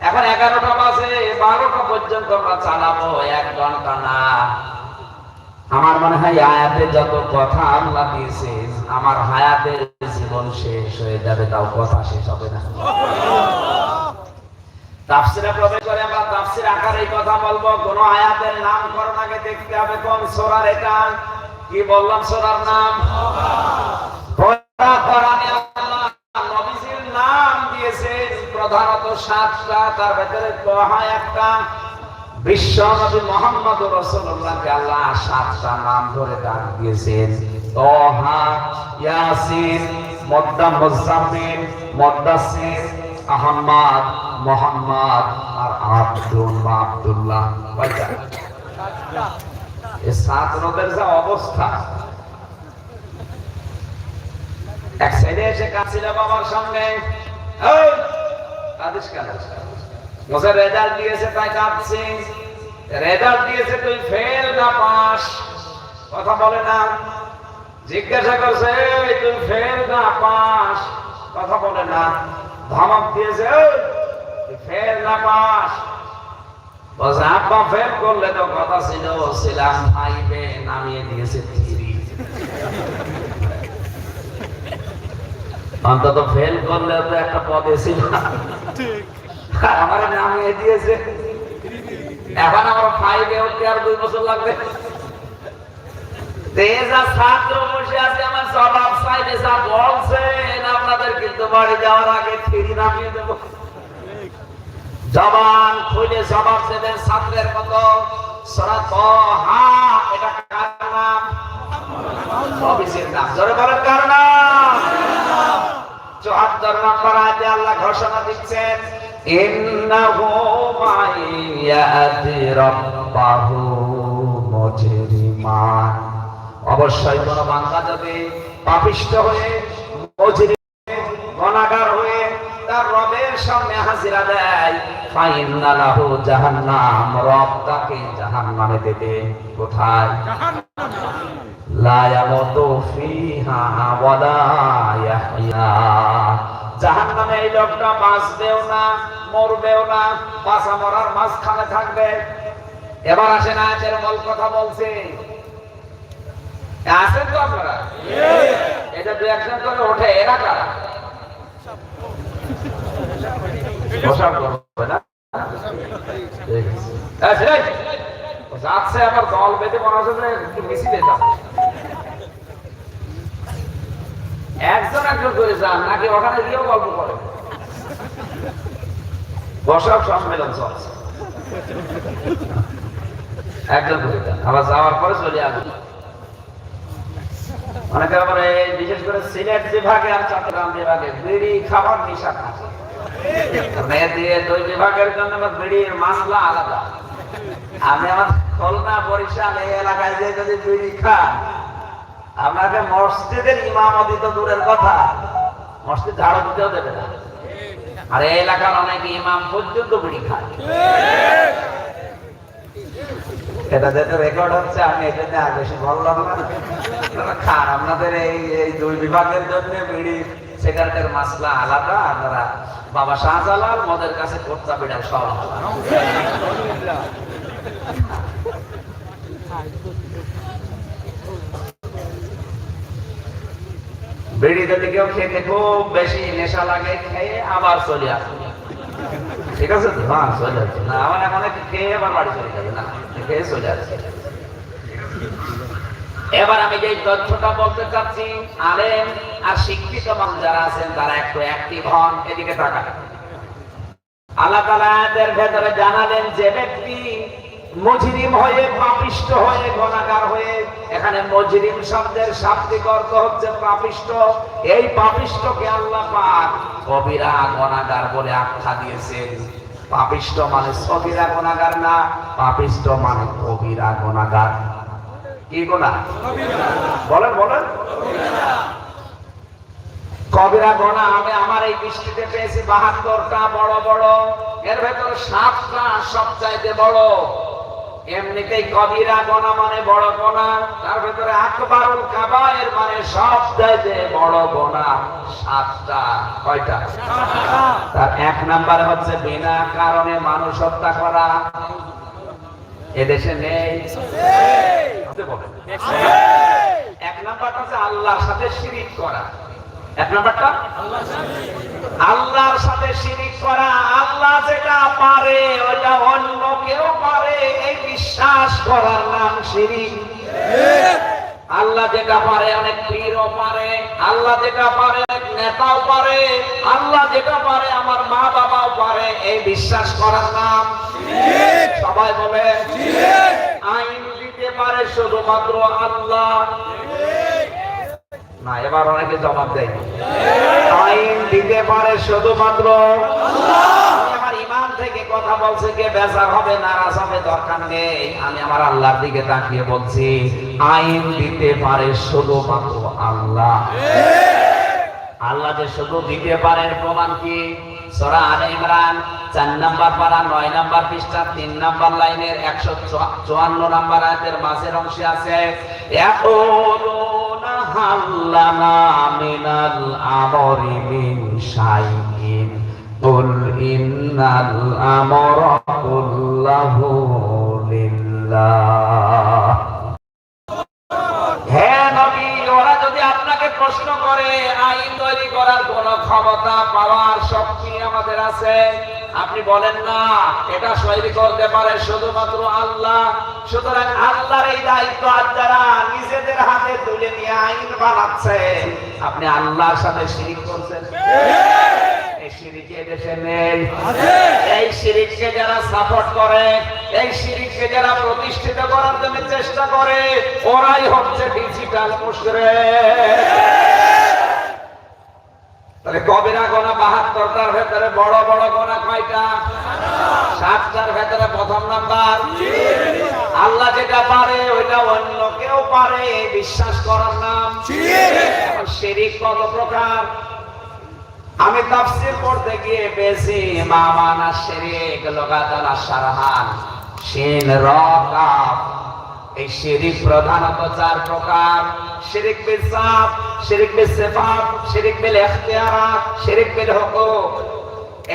এখন 11টা বাজে, 12টা পর্যন্ত আমরা চালাবো, 1 ঘন্টা না। আমার মনে হয় আয়াতে যত কথা আল্লাহ দিয়েছেন, আমার হায়াতের জীবন শেষ হয়ে যাবে, তাও কথা শেষ হবে না। তাফসীরে প্রবেশ করে আমরা তাফসীর আকারে কথা বলবো। কোন আয়াতের নামকরণ আগে দেখতে হবে, কোন সূরার এটা। কি বললাম সূরার নাম? কোরআনে আল্লাহ নবীজির নাম দিয়েছেন প্রধানত 7টা, তার ভিতরে তাহা একটা। বিশ্ব নবী মুহাম্মদ রাসূলুল্লাহকে আল্লাহ 7টা নাম ধরে ডাক দিয়েছেন। তাহা, ইয়াসিন, মুদ্দাম্মিল, মুদ্দাসসির, আহমদ, মুহাম্মদ আর আব্দুল্লাহ। কয়টা? এই 7 নবের যা অবস্থা। এক ছেলে এসে কাঁদছিল বাবার সঙ্গে, কাঁদিস কেন? বছর রেজাল্ট দিয়েছে তাই কাঁদছি। রেজাল্ট দিয়েছে তুই ফেল না পাস, কথা বলে না। জিজ্ঞাসা করছে তুই ফেল না পাস, কথা বলে না, ধমক দিয়েছে তুই ফেল না পাস। বলছে আব্বা ফেল করলে তো কথা ছিল, ছিলাম 5-এ, নামিয়ে দিয়েছে 3। অন্তত ফেল করলে তো একটা পদে ছিল, আমার নামিয়ে দিয়েছে। এখন আমার 5-এ উঠতে আর 2 বছর লাগবে। ছাত্র বসে আছে আমার জবাব চাইলে যা বলছেন আপনাদের কিন্তু বাড়ি যাওয়ার আগে 3 নামিয়ে দেবো। জবান খুলে জবাব দেবেন ছাত্রের মতো। সূরা তাহা, এটা কার নাম? নবীজির নাম। জোরে বলেন কার নাম? 74 নম্বর আয়াতে আল্লাহ ঘোষণা দিচ্ছেন ইন্নাহু মাইয়াতি রাব্বাহু মুজরিমান। অবশ্যই কোন বান্দা যদি পাপিষ্ঠ হয়ে, মুজরিম গুনাহগার হয়ে তার রবের সামনে হাজিরা দেয়, ফাইন্না লাহু জাহান্নাম, রব তাকে জাহান্নামে দেবে। কোথায়? লা ইয়ামুতু ফিহা ওয়ালা ইয়াহইয়া। জাহান্নামে এই লোকটা বাঁচবেও না, মরবেও না, বাঁচা মরার মাঝখানে থাকবে। এবার আসেন আয়াতের মূল কথা বলছি। আছেন তো আপনারা? এটা 2-1 জন করে ওঠে, এরা কারা? বসার করবে না? যাচ্ছে আবার দল বেঁধে মনে হচ্ছে যে মিছিলে যাবে। একজন করে যান, নাকি ওখানে গিয়েও গল্প করে? বসার সম্মেলন চলছে, একজন করে যান, আবার যাওয়ার পরে চলে আসবে। অনেকে আবার বিশেষ করে সিলেট বিভাগে আর চট্টগ্রাম বিভাগে বিড়ি খাবার নিষেধ আছে। মেয়েদের 2 বিভাগের জন্য বিড়ির মাসলা আলাদা। আমি আমার খুলনা, বরিশাল এই এলাকায় যে যদি বিড়ি খান, আপনাকে মসজিদের ইমামতি তো দূরের কথা, মসজিদ ঝাড়ু দিতেও দেবে না। আর এই এলাকার অনেক ইমাম পর্যন্ত বিড়ি খায়। এটা যেটা রেকর্ড হচ্ছে, আমি এটা নিয়ে আর বেশি বললাম না। খান, আপনাদের এই 2 বিভাগের জন্য বিড়ি সিগারেটের মাসলা আলাদা। আপনারা বাবা শাহজালাল মদের কাছে কোর্তা বিড়াল সব বিড়ি যদি কেউ খেতে খুব বেশি নেশা লাগে, খেয়ে আবার চলে আসে। ঠিক আছে তো? হ্যাঁ, চলে আসছে না, আমার এখন খেয়ে আবার বাড়ি চলে যাবে না, খেয়ে চলে আসছে। এবার আমি যে তথ্যটা বলতে চাচ্ছি, আলেম আর শিক্ষিত মানুষ যারা আছেন তারা একটু অ্যাক্টিভ হন। এদিকে তাকান। আল্লাহ তাআলা এর ভেতরে জানালেন যে ব্যক্তি মুজরিম হয়ে, পাপিষ্ঠ হয়ে, গুনাহগার হয়ে, এখানে মুজরিম শব্দের শাব্দিক অর্থ হচ্ছে পাপিষ্ঠ। এই পাপিষ্ঠকে আল্লাহ পাক কবিরা গুনাহগার বলে আখ্যা দিয়েছেন। পাপিষ্ঠ মানে সগীরা গুনাহগার না, পাপিষ্ঠ মানে কবিরা গুনাহগার। কি গুনাহ? বলেন বলেন। কবিরা গুনাহ আমি আমার এই দৃষ্টিতে পেয়েছি 72টা বড় বড়, এর ভেতরে 7টা সবচাইতে বড়। এমনিতেই কবিরা গুনাহ মানে বড় গুনাহ, তার ভেতরে আকবারুল কাবায়ের মানে সবচাইতে বড় গুনাহ 7টা। কয়টা? তার 1 নাম্বার হচ্ছে বিনা কারণে মানুষ হত্যা করা। এদেশে নেই? 1 নাম্বারটা হচ্ছে আল্লাহর সাথে শিরিক করা। 1 নাম্বারটা আল্লাহর সাথে শিরিক করা। আল্লাহ যেটা পারে ওটা অন্য কেউ পারে, এই বিশ্বাস করার নাম শিরিক। আল্লাহ যেটা পারে অনেক পীরও পারে, আল্লাহ যেটা পারে নেতাও পারে, আল্লাহ যেটা পারে আমার মা বাবাও পারে, এই বিশ্বাস করার নাম শিরিক। সবাই বলে শিরিক। আইন দিতে পারে শুধুমাত্র আল্লাহ। না, এবার অনেকে জবাব দেয়, আইন দিতে পারে শুধুমাত্র আল্লাহ। আমার ইমান থেকে কথা বলছে, কে বেজার হবে, নারাজ হবে, দরকার নেই। আমি আমার আল্লাহর দিকে তাকিয়ে বলছি, আইন দিতে পারে শুধুমাত্র আল্লাহ। আল্লাহ যে শুধু দিতে পারেন প্রমাণ কি? সূরা আলে ইমরান 4 নাম্বার পারা 9 নাম্বার পৃষ্ঠা 3 নাম্বার লাইনের 154 নাম্বার আয়াতের মাঝের অংশে আছে, ইয়াকুলুনা হাল্লানা মিনাল আমরি মিন শাইইন কুল ইন্নাল আমরা কুল্লাহু লিল্লাহ। হে নবী, ওরা যদি আপনাকে প্রশ্ন করে আইন তৈরি করার কোন ক্ষমতা পাওয়ার শক্তি আমাদের আছে, আপনি বলেন না এটা তৈরি করতে পারে শুধুমাত্র আল্লাহ। সুতরাং আল্লাহর এই দায়িত্ব আজ যারা নিজেদের হাতে তুলে নিয়ে আইন বানাচ্ছে, আপনি আল্লাহর সাথে শিরিক করছেন। এই শিরিক এদেশে নেই। এই শিরিককে যারা সাপোর্ট করে, এই শিরিককে যারা প্রতিষ্ঠিত করার জন্য চেষ্টা করে, ওরাই হচ্ছে ডিজিটাল মুশরিক। তাহলে কবিরা গোনা ৭২টার ভেতরে বড় বড় গোনা কয়টা? ৭টার ভেতরে প্রথম নাম্বার আল্লাহ যেটা পারে ওইটা অন্য কেউ পারে বিশ্বাস করার নাম শিরিক। শিরিক কত প্রকার? আমি তাফসীর পড়তে গিয়ে বেশি মামানা শিরিক লুগাতান আশ-শারহান শিন রা কাফ। এই শিরিক প্রধানত ৪ প্রকার। শিরিক বিল যাত, শিরিক বিল সিফাত, শিরিক বিল ইখতিয়ারাত, শিরিক বিল হুকুক।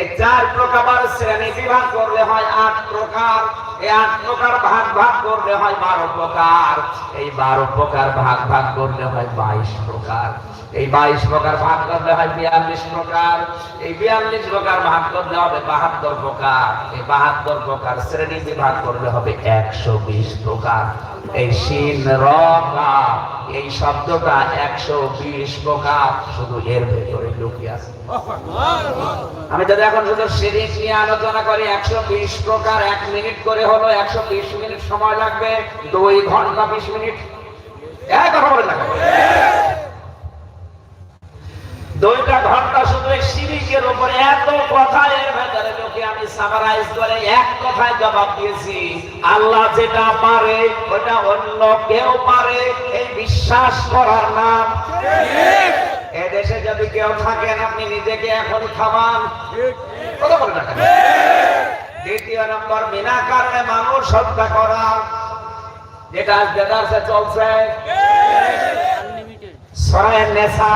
এই ৪ প্রকার শ্রেণী বিভাগ করলে হয় ৮ প্রকার। এই ৮ প্রকার ভাগ করলে হয় ১২ প্রকার। এই ১২ প্রকার ভাগ করলে হয় ২২ প্রকার। এই ২২ প্রকার ভাগ করলে হয় ৪২ প্রকার। এই ৪২ প্রকার ভাগ করলে হবে ৭২ প্রকার। এই ৭২ প্রকার শ্রেণী বিভাগ করলে হবে ১২০ প্রকার। এই শিন রা কাফ এই শব্দটা ১২০ প্রকার শুধু এর ভেতরে লুকিয়ে আছে। আমি যদি এখন শুধু শিরিক নিয়ে আলোচনা করি ১২০ প্রকার, ১ মিনিট করে হলো ১২০ মিনিট সময় লাগবে, ২ ঘন্টা ২০ মিনিট। এক কথা বলে না, ২টা ঘন্টা শুধু এই শিরিকের উপরে এত কথা এর ভেতরে লোকে আমি সামারাইজ করে এক কথায় জবাব দিয়েছি। আল্লাহ যেটা পারে ওটা অন্য কেউ পারে, এই বিশ্বাস করার নাম শিরিক। এদেশে যদি কেউ থাকেন আপনি নিজেকে এখন থামান। কথা বলে না। দ্বিতীয় নম্বর, বিনা কারণে মানুষ হত্যা করা, যেটা আজ দেদারসে চলছে। সূরা নিসা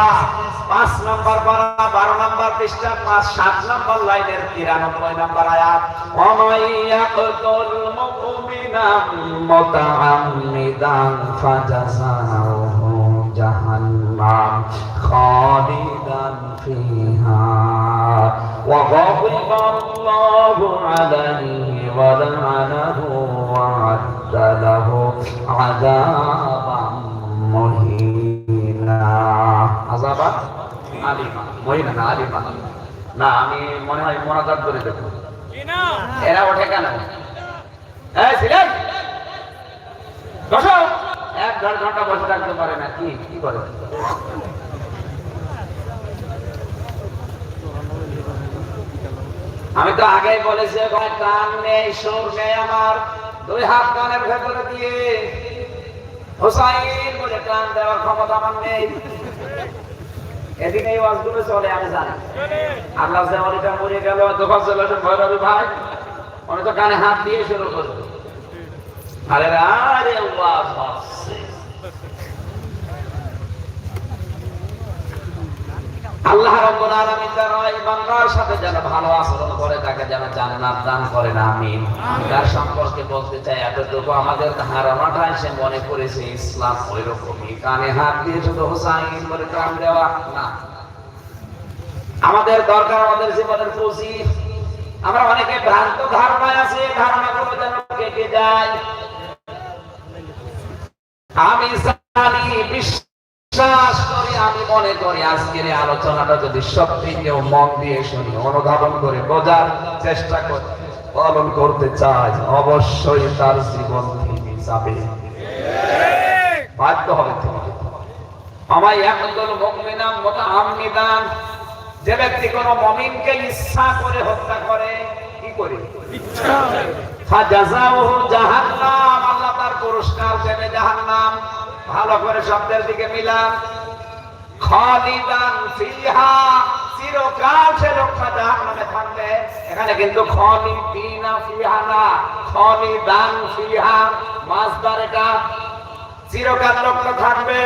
৫ নম্বর পারা ১২ নম্বর পৃষ্ঠা ৭ নম্বর লাইনের ৯৩ নম্বর আয়াত। ওয়ামাইয়াকুল মুমিনাম মুতাআম্মিদান ফাজাযাউহু জাহান্নাম খালিদান ফিহা ওয়া গাদিবাল্লাহু আলাইহি ওয়া লা'নাহু ওয়া আ'আদ্দা লাহু আযাবান মুহিনা। আযাবান আলিমা, মহিনা না আলিমা না। আমি মনে হয় মোনাজাত করে দেব। এরা ওঠে কেন? এই ছিলেন বসো। ১-১.৫ ঘন্টা বসে থাকতে পারে না। কি করে? আমি তো আগেই বলেছি ওখানে কান নেই, সুর নেই। আমার ২ হাত কানের ভেতরে দিয়ে হুসাইন বলে টান দেওয়ার ক্ষমতা আমার নেই। এদিকে এই ওয়াজগুলো চলে, আমি জানি। আল্লাহ জাওয়ালিটা মরে গেল, তোফাজ্জল হোসেন ভৈরবী ভাই উনি তো কানে হাত দিয়ে শুরু করবে। আরে ওয়াজ হচ্ছে। আল্লাহ রাব্বুল আলামিন তার এই বান্দার সাথে যেন ভালো আচরণ করে, তাকে যেন জান্নাত দান করেন, আমিন। তার সম্পর্কে বলতে চাই এতটুকু, আমাদের ধারণাটা সে মনে করেছে ইসলাম ওই রকমই, কানে হাত দিয়ে শুধু হুসাইন বলে টান দেওয়া না। আমাদের দরকার আমাদের জীবনের পুঁজি। আমরা অনেকে ভ্রান্ত ধারণায় আছে, ধারণাগুলো যেন কেটে যায়। আমি জানি, বিশ্বাস করি, আমি মনে করি আজকের এই আলোচনাটা যদি সত্যি কেউ মন দিয়ে শুনি, অনুধাবন করে বোঝার চেষ্টা করে পালন করতে চায়, অবশ্যই তার জীবন থেমে যাবে, বাধ্য হবে থেমে যেতে। আমায় ইয়াকুতুল মুমিনা মুতাআম্মিদান, যে ব্যক্তি কোনো মুমিনকে ইচ্ছা করে হত্যা করে, কি করে? ইচ্ছা। ফাজাযাউহু জাহান্নাম, আল্লাহ তার পুরস্কার দেবে জাহান্নাম। ভালো করে শব্দের দিকে মিলান। খালিদান ফিহা, চিরকাল সে লোকটা জাহান্নামে থাকবে। এখানে কিন্তু খালিদিনা ফিহা না, খালিদান ফিহা মাসদার। এটা চিরকাল লোকটা থাকবে।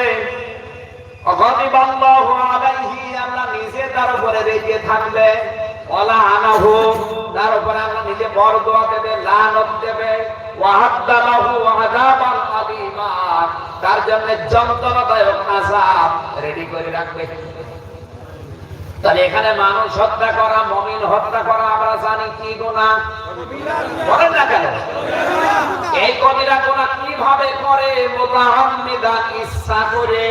অগদিবাল্লাহু আলাইহি, আল্লাহ নিজে তার উপরে রেগে থাকবে, ওয়ালা আনাহু, তার উপরে আল্লাহ নিজে বরদোয়া দেবে, লানত দেবে, ওয়াহাদ্দালাহু আযাবান আযীমা, তার জন্য যন্ত্রণাদায়ক আযাব রেডি করে রাখবে। তাহলে এখানে মানুষ হত্যা করা, মুমিন হত্যা করা আমরা জানি কি গুনাহ, বলেন না কেন? এই কবিরা গুনাহ কিভাবে করে? মুতাআম্মিদান, ইচ্ছা করে।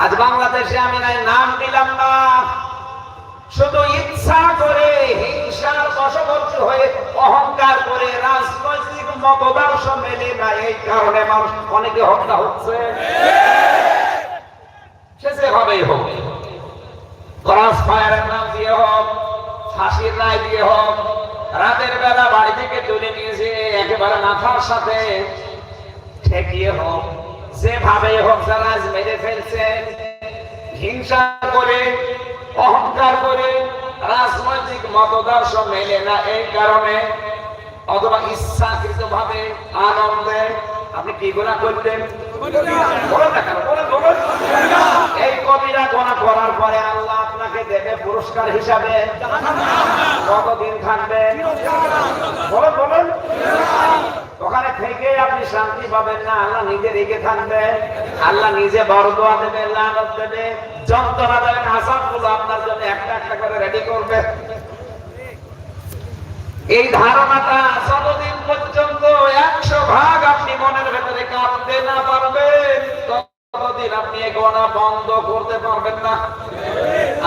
আজ বাংলাদেশে আমি নাম নিলাম না, শুধু ইচ্ছা করে, হিংসার বশবর্তী হয়ে, অহংকার করে, রাজনৈতিক মতবাদ মেলে না, এই কারণে মানুষ অনেকে হত্যা হচ্ছে। সে যেভাবেই হোক, ক্রস ফায়ারের নাম দিয়ে হোক, ফাঁসির রায় দিয়ে হোক, রাতের বেলা বাড়ি থেকে তুলে নিয়েছে একেবারে মাথার সাথে ঠেকিয়ে হোক, যেভাবে হোক যারা মেরে ফেলছে, হিংসা করে, অহংকার করে, রাজনৈতিক মতদর্শ মেলে না এই কারণে, অথবা ইচ্ছাকৃত ভাবে আনন্দে আপনি কি গুনাহ করতেন? বলেন না কেন? বলেন। এই কবিরা গুনাহ করার পরে আল্লাহ আপনাকে দেবে পুরস্কার হিসাবে কতদিন থাকবেন? বলেন। ওখানে থেকে আপনি শান্তি পাবেন না, আল্লাহ নিজে রেগে থাকবে, আল্লাহ নিজে বরদোয়া দেবে, লানত দেবে, যন্ত্রণা দেবে, আযাবগুলো আপনার জন্য একটা একটা করে রেডি করবে। এই ধারণাটা যতদিন পর্যন্ত 100 ভাগ আপনি মনের ভেতরে কাঁদতে না পারবেন, ততদিন আপনি এই গুনাহ বন্ধ করতে পারবেন না।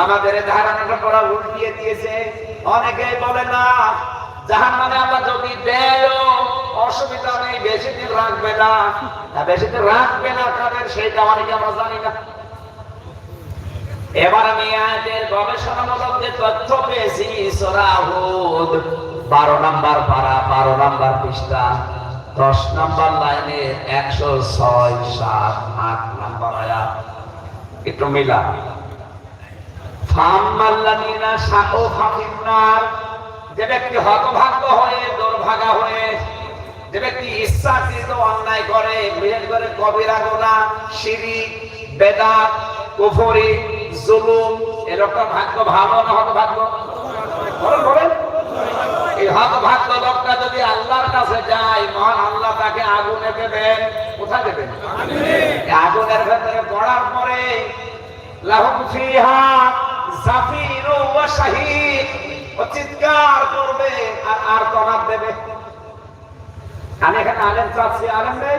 আমাদের এই ধারণাটা পড়া উল্টিয়ে দিয়েছে। অনেকেই বলে না, জাহান্নামে আল্লাহ যদি দেয় অসুবিধা নেই, বেশি দিন রাখবে না। বেশি দিন রাখবে না কাদের, সেইটা অনেকে আমরা জানি না। এবার আমি আয়াতের গবেষণামূলক যে তথ্য পেয়েছি, সূরা হুদ 12 নম্বর পারা, 12 নম্বর পৃষ্ঠা, 10 নম্বর লাইনে 106, 7, 8 নম্বর আয়াত, একটু মিলা। ফাম্মাল্লাযীনা শাকু ফাফিন্নার, যে ব্যক্তি হতভাগ্য হয়ে, দুর্ভাগা হয়ে, যে ব্যক্তি ইচ্ছাকৃত অন্যায় করে, বিশেষ করে কবিরা গুনাহ, শিরক, বেদাত, কুফরি, জুলুম, এরকম ভাগ্য ভালো না হতভাগ্য? বলেন। এই হতভাগ্য লোকটা যদি আল্লাহর কাছে যায়, মহান আল্লাহ তাকে আগুনে দেবেন। কোথায় দেবেন? আগুনের ভেতরে পড়ার পরে লাহুম ফিহা জাফিরু ওয়া শাহীক, ও চিৎকার করবে আর আর্তনাদ দেবে। আমি এখানে আলেম চাচ্ছি, আলেম নেই।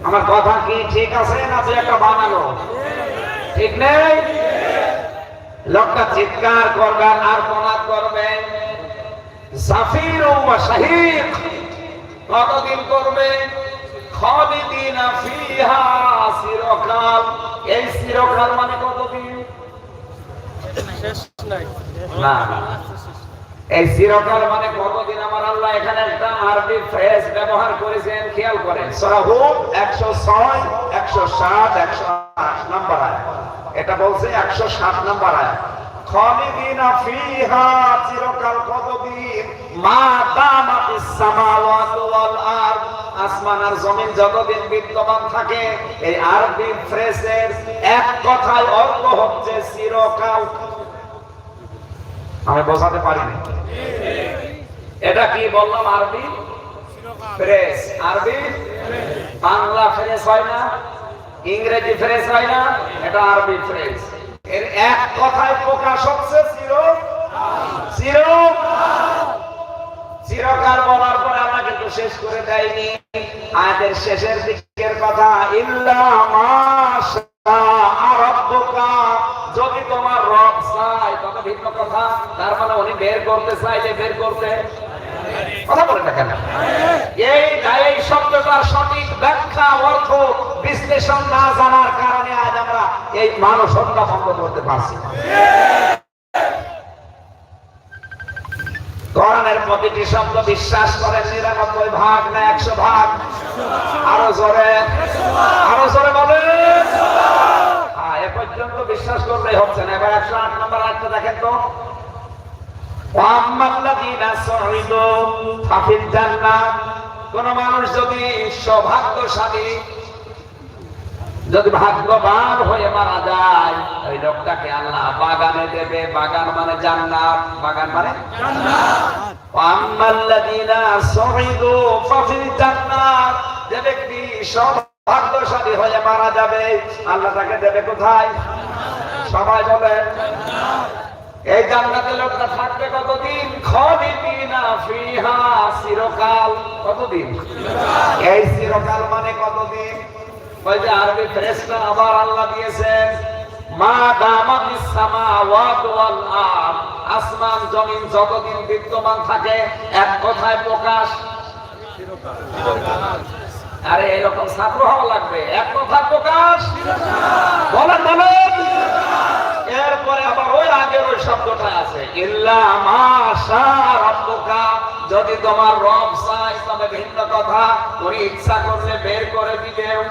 আমার কথা কি ঠিক আছে না তুই একটা বানানো? ঠিক নেই। লোকটা চিৎকার করবে আর আর্তনাদ করবে। জাফিরু ওয়া শাহীক, কতদিন করবে? খালিদিনা ফিহা, চিরকাল। এই চিরকাল মানে কতদিন? শেষ নাই না। এই চিরকাল মানে কতদিন? আমার আল্লাহ এখানে একটা আরবি ফ্রেজ ব্যবহার করেছেন, খেয়াল করেন। সূরা হুদ 106, 107, 108 নম্বর আয়াত। এটা বলছে 107 নম্বর আয়াত। খালিদিনা ফিহা, চিরকাল কতদিন? মা দামাতিস সামাওয়াতু ওয়াল আরদ, আসমান আর জমিন যতদিন বিদ্যমান থাকে। এই আরবি ফ্রেজের এক কথায় অর্থ হচ্ছে চিরকাল। আমি বোঝাতে পারিনি। এটা কি বললাম? আরবি ফ্রেজ। আরবি বাংলা ফ্রেজ হয় না, ইংরেজি ফ্রেজ হয় না, এটা আরবি ফ্রেজ। এর এক কথায় প্রকাশ হচ্ছে চিরকাল। বলার পরে আমরা কিন্তু শেষ করে দেয়নি। আয়াতের শেষের দিকের কথা, ইল্লা মাশা রাব্বুকা, যদি তোমার রব চায়, তবে ভিন্ন কথা। তার মানে উনি বের করতে চাইলে বের করতে, কথা বলেন না কেন? এই শব্দটার সঠিক ব্যাখ্যা, অর্থ, বিশ্লেষণ না জানার কারণে আজ আমরা এই মানুষ হত্যা বন্ধ করতে পারছি না। কোরআনের প্রতিটি শব্দ বিশ্বাস করেন 99 ভাগ না 100 ভাগ? আরো জোরে বলেন। এ পর্যন্ত বিশ্বাস করলেই হচ্ছে না। এবার 108 নম্বর আয়াতটা দেখেন তো। ওয়াম্মাল্লাযীনা সুইদু ফাফিল জান্নাহ, কোন মানুষ যদি সৌভাগ্যশালী যদি ভাগ্যবান হয়ে মারা যায় ওই লোকটাকে আল্লাহ বাগানে দেবে। বাগান মানে জান্নাত, বাগান মানে জান্নাত। ওয়াম্মাল্লাযীনা সুইদু ফাফিল জান্নাত, যে ব্যক্তি সৌভাগ্যশালী হয়ে মারা যাবে আল্লাহ তাকে দেবে কোথায়? সবাই বলেন এই জান্নাতে লোকটা থাকবে কতদিন? খালিদিনা ফিহা, চিরকাল। কতদিন? এই চিরকাল মানে কতদিন? ওই যে আরবি ফেরেশতা আবার আল্লাহ দিয়েছেন মা দামাতিস সামাওয়াতু ওয়াল আরদ, আসমান জমিন যতদিন বিদ্যমান থাকে। এক কথায় প্রকাশ চিরকাল। আরে এরকম ছাত্র হওয়া লাগবে, এক কথা প্রকাশ বলেন বলেন। এরপরে আবার ওই আগের ওই শব্দটা আছে ইল্লা মাশা রাব্বুকা, যদি তোমার রব চায় তবে ভিন্ন কথা, উনি ইচ্ছা করলে বের করে দিবেও।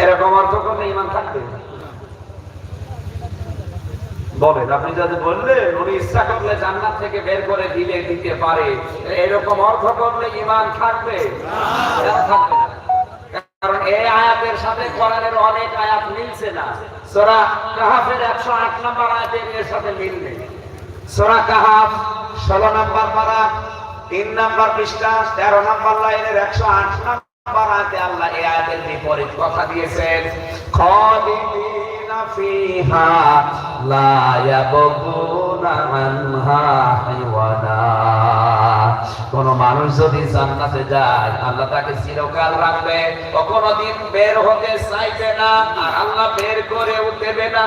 এরকম অর্থ করলে ঈমান থাকবে? বলেন আপনি যদি বললেন উনি ইচ্ছা করলে জান্নাত থেকে বের করে দিতে পারে, এরকম অর্থ করলে ঈমান থাকবে? থাকবে না। কারণ এই আয়াতের সাথে কোরআনের অনেক আয়াত মিলছে না। সূরা কাহাফের 108 নম্বর আয়াতের এর সাথে মিল নেই। সূরা কাহাফ 16 নম্বর পারা 3 নম্বর পৃষ্ঠা 13 নম্বর লাইনের 108 নম্বর আয়াতে আল্লাহ এই আয়াতের বিপরীত কথা দিয়েছেন। খালিদিনা ফিহা লা ইয়াবগুনা আনহা হিওয়ালা, কোন মানুষ যদি জান্নাতে যায় আল্লাহ তাকে চিরকাল রাখবে, কখনো দিন বের হতে চাইবে না, আর আল্লাহ বের করেও দেবে না।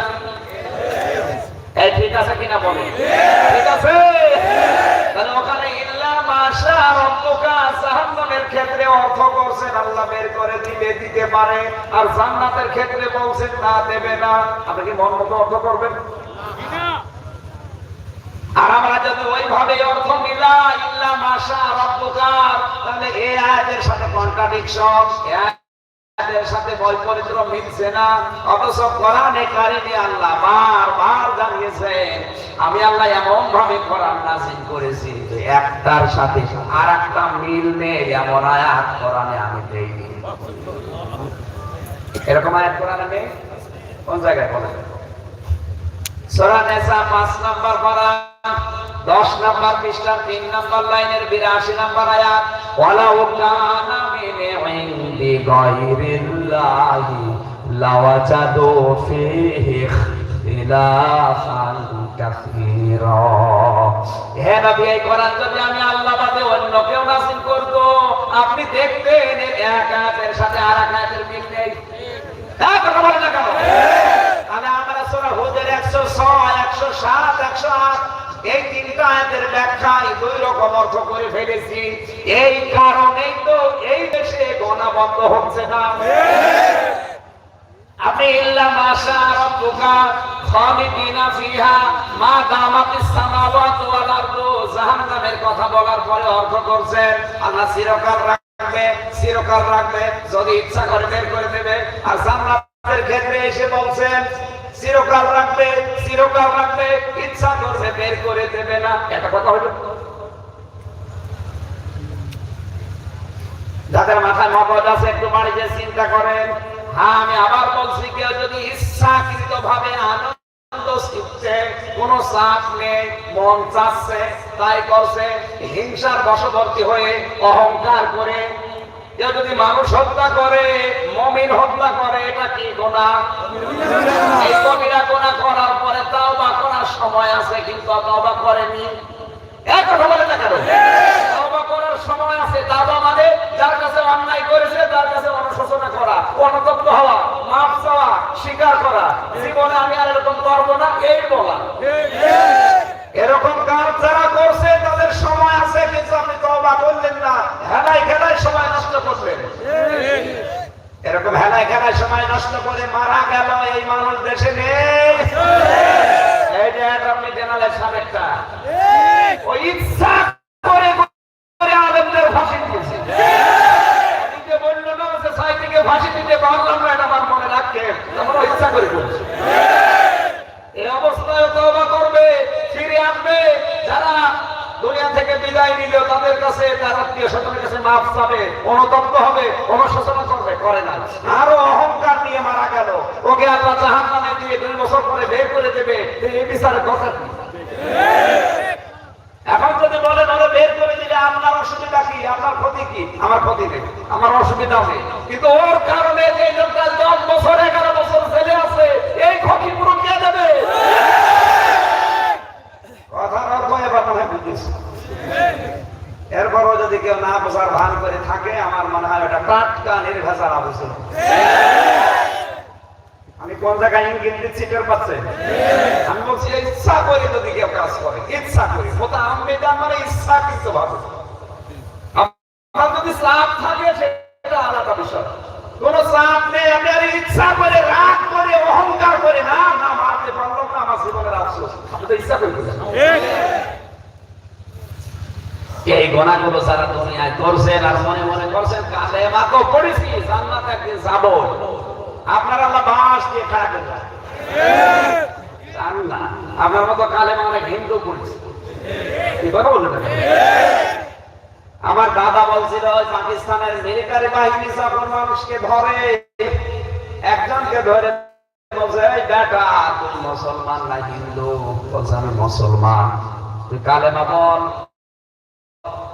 এই ঠিক আছে কিনা বলেন? ঠিক আছে। তাহলে ওখানে ইল্লা মাশা রাব্বুকা জাহান্নামের ক্ষেত্রে অর্থ করছেন আল্লাহ বের করে দিতে পারে, আর জান্নাতের ক্ষেত্রে বলছেন না, দেবে না। আপনি কি মন মতো অর্থ করবেন? আর আমরা যদি ওইভাবে অর্থ মিলাই ইল্লা মাশা রাব্বুকা, তাহলে এই আয়াতের সাথে কন্ট্রাডিকশন, এই আয়াতের সাথে বৈপরীত্য মিলছে না। অথচ কোরআনে কারিমে আল্লাহ বারবার জানিয়েছেন আমি আল্লাহ এমন ভাবে কোরআন নাযিল করেছি যে একটার সাথে আরেকটা মিল নেই, এমন আয়াত কোরআনে আমি দেইনি। এরকম আয়াত কোরআনে নেই? কোন জায়গায় বলেন? সূরা নিসা 5 নম্বর পারা 10 নম্বর পৃষ্ঠা 3 নম্বর লাইনের 82 নম্বর আয়াত ওয়ালাউ কানা মিন ইনদি গায়রিল্লাহি লাওয়াজাদু ফীহি ইখতিলাফান কাসীরা। হে নবী, এই কোরআন যদি আমি আল্লাহ বাদে অন্য কেউ নাযিল করত, আপনি দেখতেন এক আয়াতের সাথে আরেক আয়াতের মিল নেই। কথা বলেন না কেন? তাহলে আমরা সূরা হুদের 106, 107, 108 এই তিনটা আয়াতের ব্যাখ্যায় দুই রকম অর্থ করে ফেলেছি। এই কারণেই তো এই দেশে গোনা বন্ধ হচ্ছে না। আপনি ইল্লা মাশা রাব্বুকা খালিদিনা ফিহা মা দামাতিস সামাওয়াতু ওয়াল আরদু, জাহান্নামের কথা বলার পরে অর্থ করছেন আল্লাহ চিরকাল রাখবে, চিরকাল রাখবে, যদি ইচ্ছা করে বের করে দেবে। আর জান্নাতের ক্ষেত্রে এসে বলছেন চিরকাল রাখবে, চিরকাল রাখবে, ইচ্ছা করবে বের করে দেবে না। এটা কথা হলো যাদের মাথায় মগজ আছে একটু বাড়িতে চিন্তা করেন। হ্যাঁ, আমি আবার বলছি, কেউ যদি ইচ্ছাকৃত ভাবে আনন্দ শিখছে, কোন চাপ নেই, মন চাচ্ছে তাই করছে, হিংসার বশবর্তী হয়ে অহংকার করে কেউ যদি মানুষ হত্যা করে, মুমিন হত্যা করে, এটা কি গুনাহ? এই কবিরা গুনাহ করার পরে তওবা করার সময় আছে, কিন্তু তওবা করেনি। এই কথা বলে না কেন? তওবা করার সময় আছে। তওবা মানে যার কাছে অন্যায় করেছে তার কাছে অনুশোচনা করা, অনুতপ্ত হওয়া, মাফ চাওয়া, স্বীকার করা, জীবনে আমি আর এরকম করবো না এই বলা। এরকম কাজ যারা করছে তাদের সময় আছে, কিন্তু আপনি তওবা করলেন না, হেলায় খেলায় সময় নষ্ট করবেন। এরকম হেলায় খেলায় সময় নষ্ট করে মারা গেল এই মানুষ দেশে নেই। এই যে আপনি জেনারেল সাবেকটা ওই ইচ্ছা করে আলেমদের ফাঁসি দিয়েছে। এদিকে বলল না যে সাইদিকে ফাঁসি দিতে পারলাম না, এটা আমার মনে রাখে, তখন ইচ্ছা করে করছে। এই অবস্থায় তওবা করবে, ফিরে আসবে। যারা দুনিয়া থেকে বিদায় নিল তাদের কাছে, তার আত্মীয় স্বজনের কাছে মাফ চাবে, অনুতপ্ত হবে, অনুশোচনা করবে। করে না, আরো অহংকার নিয়ে মারা গেল, ওকে আল্লাহ জাহান্নামে দিয়ে 2 বছর পরে বের করে দেবে, এই বিচারের কথা কি? এখন যদি বলেন ওরা বের করে দিলে আপনার অসুবিধা কি, আপনার ক্ষতি কি? আমার ক্ষতি নেই, আমার অসুবিধা নেই, কিন্তু ওর কারণে যে লোকটা 10 বছর 11 বছর জেলে আছে, এই ক্ষতিপূরণ কে দেবে? কথার অর্থ এবার মনে হয় বুঝেছি। এরপরও যদি কেউ না বোঝার ভান করে থাকে, আমার মনে হয় ওটা টাটকা নির্ভেজাল আলোচনা। আমি কোন জায়গায় ইঙ্গিত দিচ্ছি টের পাচ্ছেন? আমি বলছি ইচ্ছা করে যদি কেউ কাজ করে, ইচ্ছা করে, ওটা আম্বেদা মানে ইচ্ছা কিন্তু ভাবে। আপনার যদি চাপ থাকে সেটা আলাদা বিষয়, কোন চাপ নেই, আপনি আর ইচ্ছা করে রাগ করে অহংকার করে না না মারতে পারলাম না, আমার জীবনের আফসোস, আপনি তো ইচ্ছা করে করেন। এই গুনাহগুলো যারা দুনিয়ায় করছেন আর মনে মনে করছেন কালেমা তো পড়েছি জান্নাতে একদিন যাব, আপনার আল্লাহ বাস দিয়ে খাড়া করে জান না, আপনার মতো কালেমা অনেক হিন্দু পড়েছে, এই কথা বললেন না? আমার দাদা বলছিল পাকিস্তানের মিলিটারি বাহিনী যখন মানুষকে ধরে, একজনকে ধরে বলছে এই বেটা তুই মুসলমান না হিন্দু? বলছে আমি মুসলমান। তুই কালেমা বল।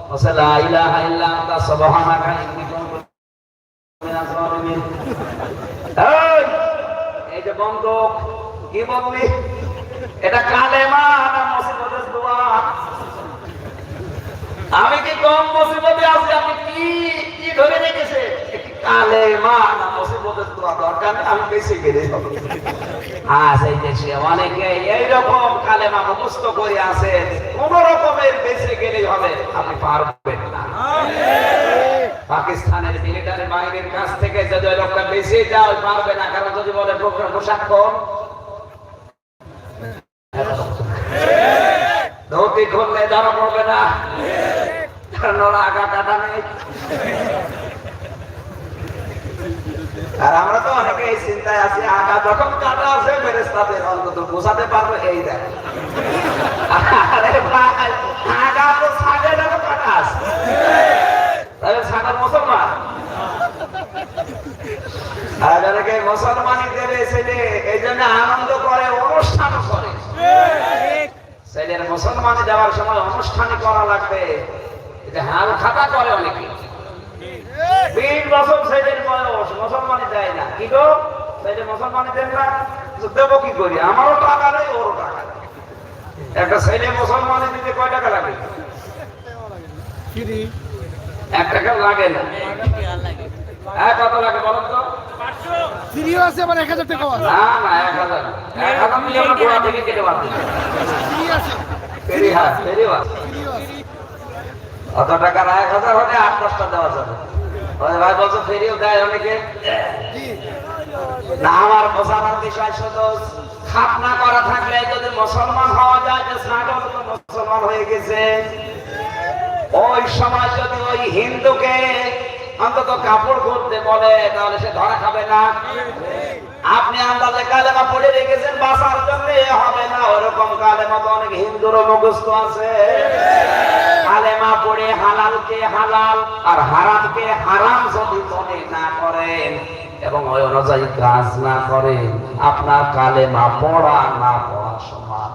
বলছে লা ইলাহা ইল্লা আনতা সুবহানাকা ইন্নী কুনতু মিনাজ জালিমিন। এই যে বন্দুক কি বললি, এটা কালেমা না মুসিবতের দোয়া? আমি কি কম মুসিবতে আছি? আপনি কি কি ধরে রেখেছে? কালেমা না মুসিবতের দোয়া? দরকার নেই, আমি বেঁচে গেলেই হবে। এই দেশে অনেকে এইরকম কালেমা মুখস্থ করে আছেন, কোন রকমের বেঁচে গেলেই হবে, আপনি পারবেন না। পাকিস্তানের মিলিটারি বাহিনীর কাছ থেকে যদি ওই লোকটা বেঁচে যায় পারবে না, কারণ যদি বলে পোশাক কম, ধুতি খুললে ধরা পড়বে না, কারণ ওরা আগা কাটা নেই। আর আমরা তো অনেকে এই চিন্তায় আছি, আগা যখন কাটা আছে ফেরেশতাদের অন্তত বোঝাতে পারবো এই দেখ। আরে ভাই, আগা তো ছাগল আর কাটা আছে, তাহলে ছাগল মুসলমান। আর অনেকে মুসলমানই দেবে ছেলে, এই জন্য আনন্দ করে, অনুষ্ঠান করে। ছেলের মুসলমানে যাওয়ার সময় অনুষ্ঠানই করা লাগবে, এটা হাল খাতা করে অনেকে। 20 বছর ছেলের বয়স, মুসলমানি দেয় না, কি গো ছেলে মুসলমানি দেন না? দেবো কি করি, আমারও টাকা নেই ওরও টাকা নেই। একটা ছেলে মুসলমানি দিতে কয় টাকা লাগে? 1 টাকা লাগে না। কত লাগে বলেন তো? 500 আছে, আবার 1000 টাকা আছে। না না 1000 নিয়ে আমরা গোড়া থেকে কেটে বাদ দিই। ফেরি আছে, ফেরি আছে। অত টাকার 1000 হলে 8-10টা দেওয়া যাবে। ওই ভাই বলছো ফেরিও দেয় অনেকে না। আমার বোঝানোর বিষয় শুধু খাপনা করা থাকলে যদি মুসলমান হওয়া যায়, যে ছাগল তো মুসলমান হয়ে গেছে, ওই সময় যদি ওই হিন্দুকে অন্তত কাপড় করতে বলে তাহলে সে ধরা খাবে না। আপনি আন্দাজে কালেমা পড়ে রেখেছেন বাঁচার জন্য, হবে না। ওরকম কালেমা তো অনেক হিন্দুরও মুখস্থ আছে। কালেমা পড়ে হালালকে হালাল আর হারামকে হারাম যদি মনে না করেন এবং ওই অনুযায়ী কাজ না করেন, আপনার কালেমা পড়া না পড়া সমান।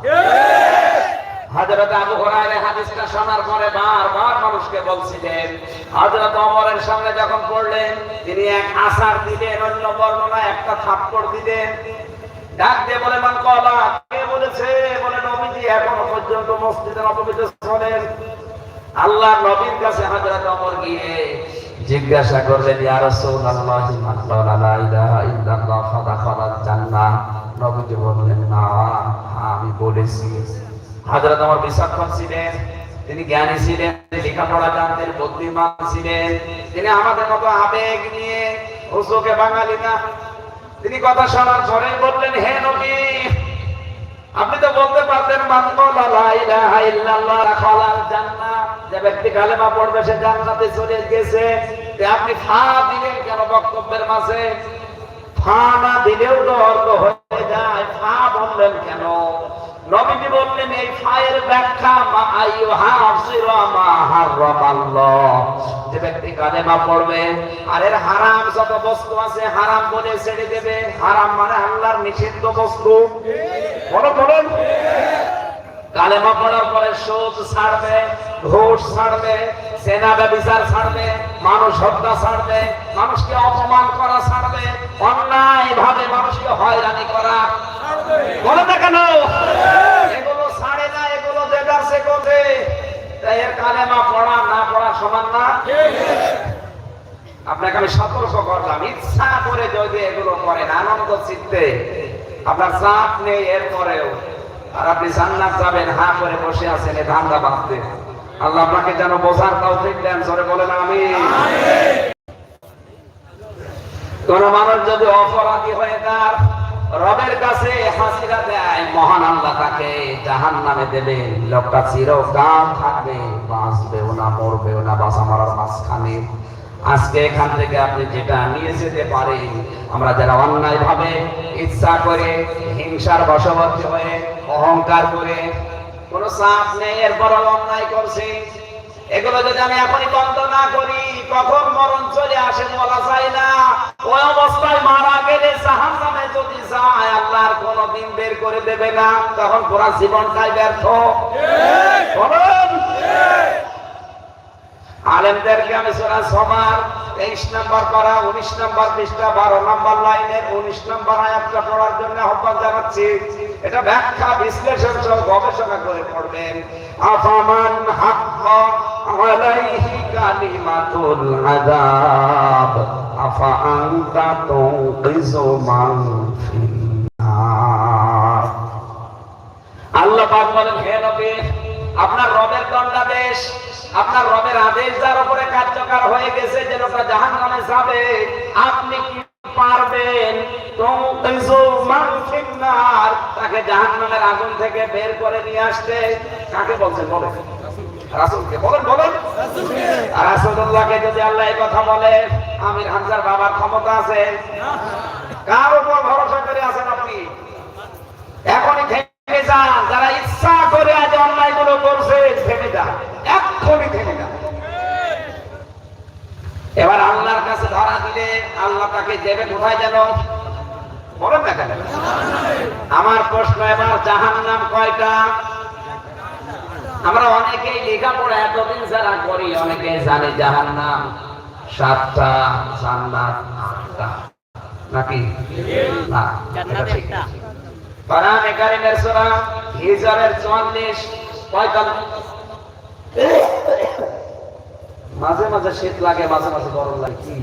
হযরত আবু হুরায়রা হাদিসটা শোনার পরে বারবার মানুষকে বলছিলেন। হযরত ওমরের সামনে যখন পড়লেন, তিনি এক আসার দিলেন, অন্য বর্ণনা একটা থাপ্পড় দিলেন। ডাক দিয়ে বলে মান কলা, কে বলেছে? বলে নবীজি এখনো পর্যন্ত মসজিদে নববীতে চলেন। আল্লাহর নবীর কাছে হযরত ওমর গিয়ে জিজ্ঞাসা করলেন, ইয়া রাসূলুল্লাহ মান ক্বালা লা ইলাহা ইল্লাল্লাহ ফাদাখালাল জান্নাহ। নবীজি বললেন, না আমি বলেছি। হযরত ওমর বিচক্ষণ ছিলেন, তিনি জ্ঞানী ছিলেন, লেখাপড়া জানতেন, বুদ্ধিমান ছিলেন। তিনি আমাদের মতো আবেগ নিয়ে হুজুকে বাঙালি না। তিনি কথা শোনার পরে বললেন, হে নবী, আপনি তো বলতে পারতেন মান ক্বালা লা ইলাহা ইল্লাল্লাহ ফাদাখালাল জান্নাহ, যে ব্যক্তি কালেমা পড়বে সে জান্নাতে চলে গেছে। আপনি ফা দিলেন কেন বক্তব্যের মাঝে? ফা না দিলেও তো অর্থ হয়ে যায়, ফা বললেন কেন? নবীজি বললেন এই ফায়ের ব্যাখ্যা মা আইয়ুহাসিরা মা হারামাল্লাহ, যে ব্যক্তি কালেমা পড়বে আর এর হারাম যত বস্তু আছে হারাম বলে ছেড়ে দেবে। হারাম মানে আল্লাহর নিষিদ্ধ বস্তু। বলুন কালেমা পড়ার পরে সুদ ছাড়বে, ঘুষ ছাড়বে, সেনা ব্যভিচার ছাড়বে, মানুষ হত্যা ছাড়বে, মানুষকে অপমান করা ছাড়বে, অন্যায় ভাবে মানুষকে হয়রানি করা বলে না কেন, এগুলো ছাড়ে না, এগুলো দেখাচ্ছে করবে। তাই এর কালেমা পড়া না পড়া সমান না। আপনাকে আমি সতর্ক করলাম, ইচ্ছা করে যদি এগুলো করেন আনন্দ চিত্তে, আপনার চাপ নেই এরপরেও, আর আপনি জান্নাত যাবেন হা করে বসে আছেন এই ধান্দা বাঁধতে। আল্লাহ আপনাকে যেন বোঝার তৌফিক দেন, জোরে বলেন আমিন। কোন মানুষ যদি অপরাধী হয়ে তার রবের কাছে হাসিরা দেয়, মহান আল্লাহ তাকে জাহান্নামে দেবে। লোকটা চিরকাল থাকবে, বাঁচবেও না মরবেও না, বাঁচা মরার মাঝখানে। আজকে এখান থেকে আপনি যেটা নিয়ে যেতে পারেন, আমরা যারা অন্যায় ভাবে ইচ্ছা করে হিংসার বশবর্তী হয়ে অহংকার করে কোনো চাপ নেই এরপর অন্যায় করছি, এগুলো যদি আমি এখনই বন্ধ না করি কখন মরণ চলে আসে বলা যায় না। ওই অবস্থায় মারা গেলে জাহান্নামে যদি যায় আল্লাহর কোনদিন বের করে দেবে না, তখন পুরো জীবনটাই ব্যর্থ। বলুন আলেমদেরকে আমি সূরা সমার 23 নম্বর পারা 19 নম্বর পৃষ্ঠা 12 নম্বর লাইনের 19 নম্বর আয়াতটা পড়ার জন্য আহ্বান জানাচ্ছি। এটা ব্যাখ্যা বিশ্লেষণ সহ গবেষণা করে পড়বেন। আফামান হাক্কা আলাইহি কালিমাতুল আযাব আফা আনতা তুনকিযু মান ফিন্নার। আল্লাহ পাক বলেন, হে নবী, আপনার রবের দণ্ডাদেশ, আপনার রবের আদেশ যার উপরে কার্যকর হয়ে গেছে যে লোকটা জাহান্নামে যাবে, আপনি কি পারবেন তাকে জাহান্নামের আগুন থেকে বের করে নিয়ে আসতে? কাকে বলছেন বলেন? রাসূলকে বলেন। আর রাসূলুল্লাহকে যদি আল্লাহ এই কথা বলে, আমির হামজার বাবার ক্ষমতা আছে? কার উপর ভরসা করে আছেন আপনি? এখনই থেমে যান, যারা ইচ্ছা করে আজ অন্যায় গুলো করছে থেমে যান, এক্ষুনি থেমে যান। এবার আল্লাহর কাছে ধরা দিলে আল্লাহ তাকে দেবে কোথায় যেন বলেন না কেন? আমার প্রশ্ন এবার, জাহান্নাম কয়টা? আমরা অনেকেই লেখাপড়া এতদিন যারা করি অনেকে জানি জাহান্নাম 7টা, জান্নাত 8টা, নাকি না? এটা ঠিক না। কোরআনে কারীমের সূরা হিজরের 44 45। মাঝে মাঝে শীত লাগে, মাঝে মাঝে গরম লাগে, কি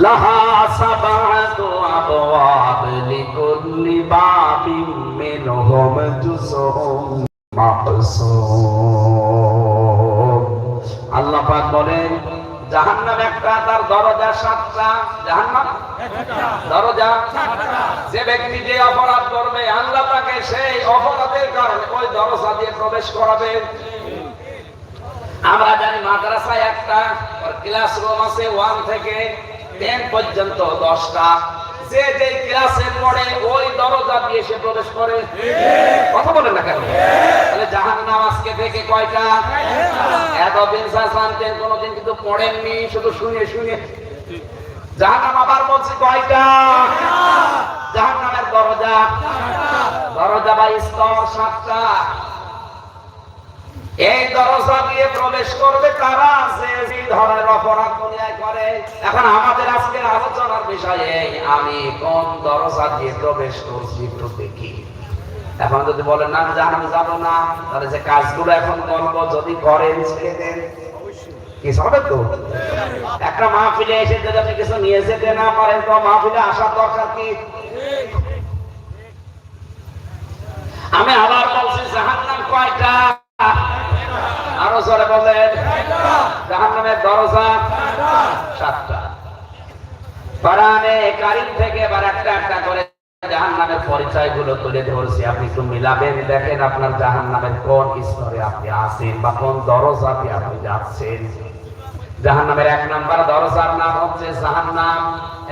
লাহা সাবাতু আবওয়াব লিকুল্লি বাবিন মিনহুম জুজউম মাকসুম। আল্লাহ পাক বলেন, জাহান্নাম একটা, তার দরজা 7টা। জাহান্নাম দরজা 7টা। যে ব্যক্তি যে অপরাধ করবে আল্লাহ তাকে সেই অপরাধের কারণে ওই দরজা দিয়ে প্রবেশ করাবে। আমরা জানি মাদ্রাসায় একটা ক্লাসরুম আছে 1 থেকে 10 পর্যন্ত 10টা। যে যে ক্লাসে পড়ে ওই দরজা দিয়ে সে প্রবেশ করে। কথা বলেন না কেন? তাহলে জাহান্নাম আজকে থেকে কয়টা? এতদিন জানতেন, কোনদিন কিন্তু পড়েননি, শুধু শুনে শুনে। জাহান্নাম আবার বলছি কয়টা? জাহান্নামের দরজা বা স্তর 7টা। এই দরজা দিয়ে প্রবেশ করবে তারা যে ধরনের অপরাধ দুনিয়ায় করে। এখন আমাদের আজকের আলোচনার বিষয়ে আমি কোন দরজা দিয়ে প্রবেশ করছি একটু দেখি। এখন যদি বলেন না জাহান্নামে যাবো না, তাহলে যে কাজগুলো এখন বলবো যদি করেন ছেড়ে দেন, কিছু হবে তো? একটা মাহফিলে এসে যদি আপনি কিছু নিয়ে যেতে না পারেন তো মাহফিলে আসার দরকার কি? আমি আবার বলছি, জাহান্নাম কয়টা? আরো জোরে বলেন। জাহান্নামের দরজা 7টা। কোরআনে কারীম থেকে এবার একটা একটা করে জাহান্নামের পরিচয়গুলো তুলে ধরছি, আপনি একটু মিলাবেন, দেখেন আপনার জাহান্নামের কোন স্তরে আপনি আছেন বা কোন দরজাতে আপনি যাচ্ছেন। জাহান্নামের 1 নাম্বার দরজার নাম হচ্ছে জাহান্নাম।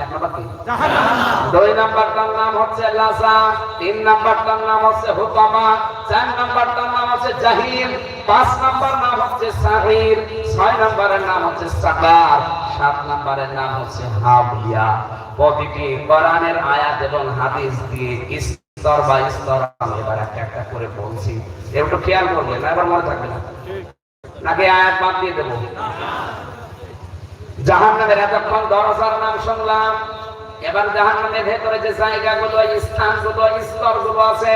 1 নাম্বার কি? জাহান্নাম। 2 নাম্বারটার নাম হচ্ছে লাযা, 3 নাম্বারটার নাম হচ্ছে হুতামা, 4 নাম্বারটার নাম হচ্ছে জাহিম, 5 নাম্বার নাম হচ্ছে সাঈর, 6 নাম্বারের নাম হচ্ছে সাকার, 7 নাম্বারের নাম হচ্ছে হাবিয়া। প্রতিটি কোরআনের আয়াত এবং হাদিস দিয়ে স্তর বাই স্তর আমি এবার একটা করে বলছি, একটু খেয়াল করবেন, এবার মনে থাকবে না নাকি আয়াত বাদ দিয়ে দেবো? জাহান্নামের এতক্ষণ দরজার নাম শুনলাম, এবার জাহান্নামের ভেতরে যে জায়গাগুলো, স্থানগুলো, স্তরগুলো আছে,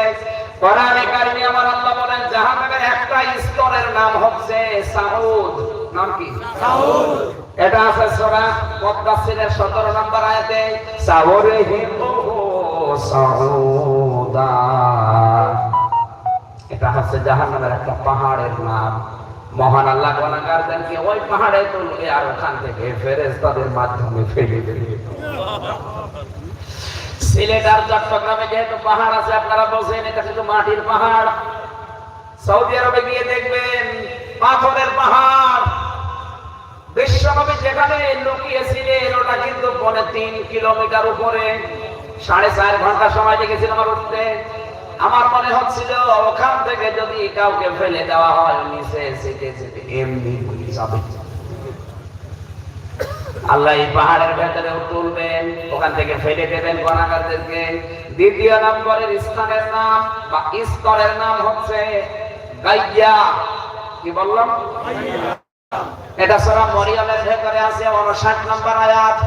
কোরআনে কারিমে আমার আল্লাহ বলেন জাহান্নামের একটা স্তরের নাম হচ্ছে সাউদ। নাম কি? সাউদ। এটা আছে সূরা মুদাসসিরের 17 নম্বর আয়াতে, সাউরিহিমু সাউদা। এটা হচ্ছে জাহান্নামের একটা পাহাড়ের নাম। মহান আল্লাহ গুনাহগারদেরকে ওই পাহাড়ে তুলবে আর ওখান থেকে ফেরেশতাদের মাধ্যমে ফেলে দেবে। সিলেট আর চট্টগ্রামে যেহেতু পাহাড় আছে, আপনারা বলছেন এটা কিন্তু মাটির পাহাড়। সৌদি আরবে গিয়ে দেখবেন পাথরের পাহাড়। বিশ্বনবী যেখানে লুকিয়েছিলেন ওটা কিন্তু 3 কিলোমিটার উপরে, 4.5 ঘন্টা সময় লেগেছিল আমার উঠতে। আমার মনে হচ্ছিল ওখান থেকে যদি কাউকে ফেলে দেওয়া হয় নিচে যেতে যেতে এমনি ভুলে যাবে। আল্লাহ এই পাহাড়ের ভেতরে তুলবেন, ওখান থেকে ফেলে দেবেন গুনাহগারদেরকে। 2 নম্বরের স্থানের নাম বা স্তরের নাম হচ্ছে গাইয়া। কি বললাম? এটা সূরা মরিয়মের ভেতরে আছে 59 নম্বর আয়াত,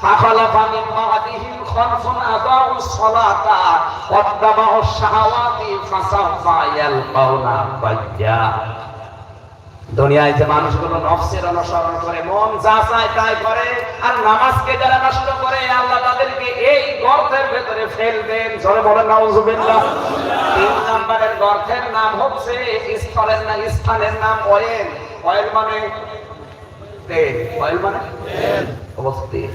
ফাখালাফা মিন বা'দিহিম খালফুন আদাউস সালাতা ওয়াত্তাবাউস শাহাওয়াতি ফাসাফা ইয়ালকাউনা গাইয়া। দুনিয়ায় যে মানুষগুলো নফসের অনুসরণ করে, মন যা চায় তাই করে, আর নামাজকে যারা নষ্ট করে, আল্লাহ তাদেরকে এই গর্তের ভেতরে ফেলবেন। জোরে বলেন নাউজুবিল্লাহ। 3 নম্বরের গর্তের নাম হচ্ছে স্থানের নাম অয়েল। অয়েল মানে তেল। অয়েল মানে তেল। অবস্থিত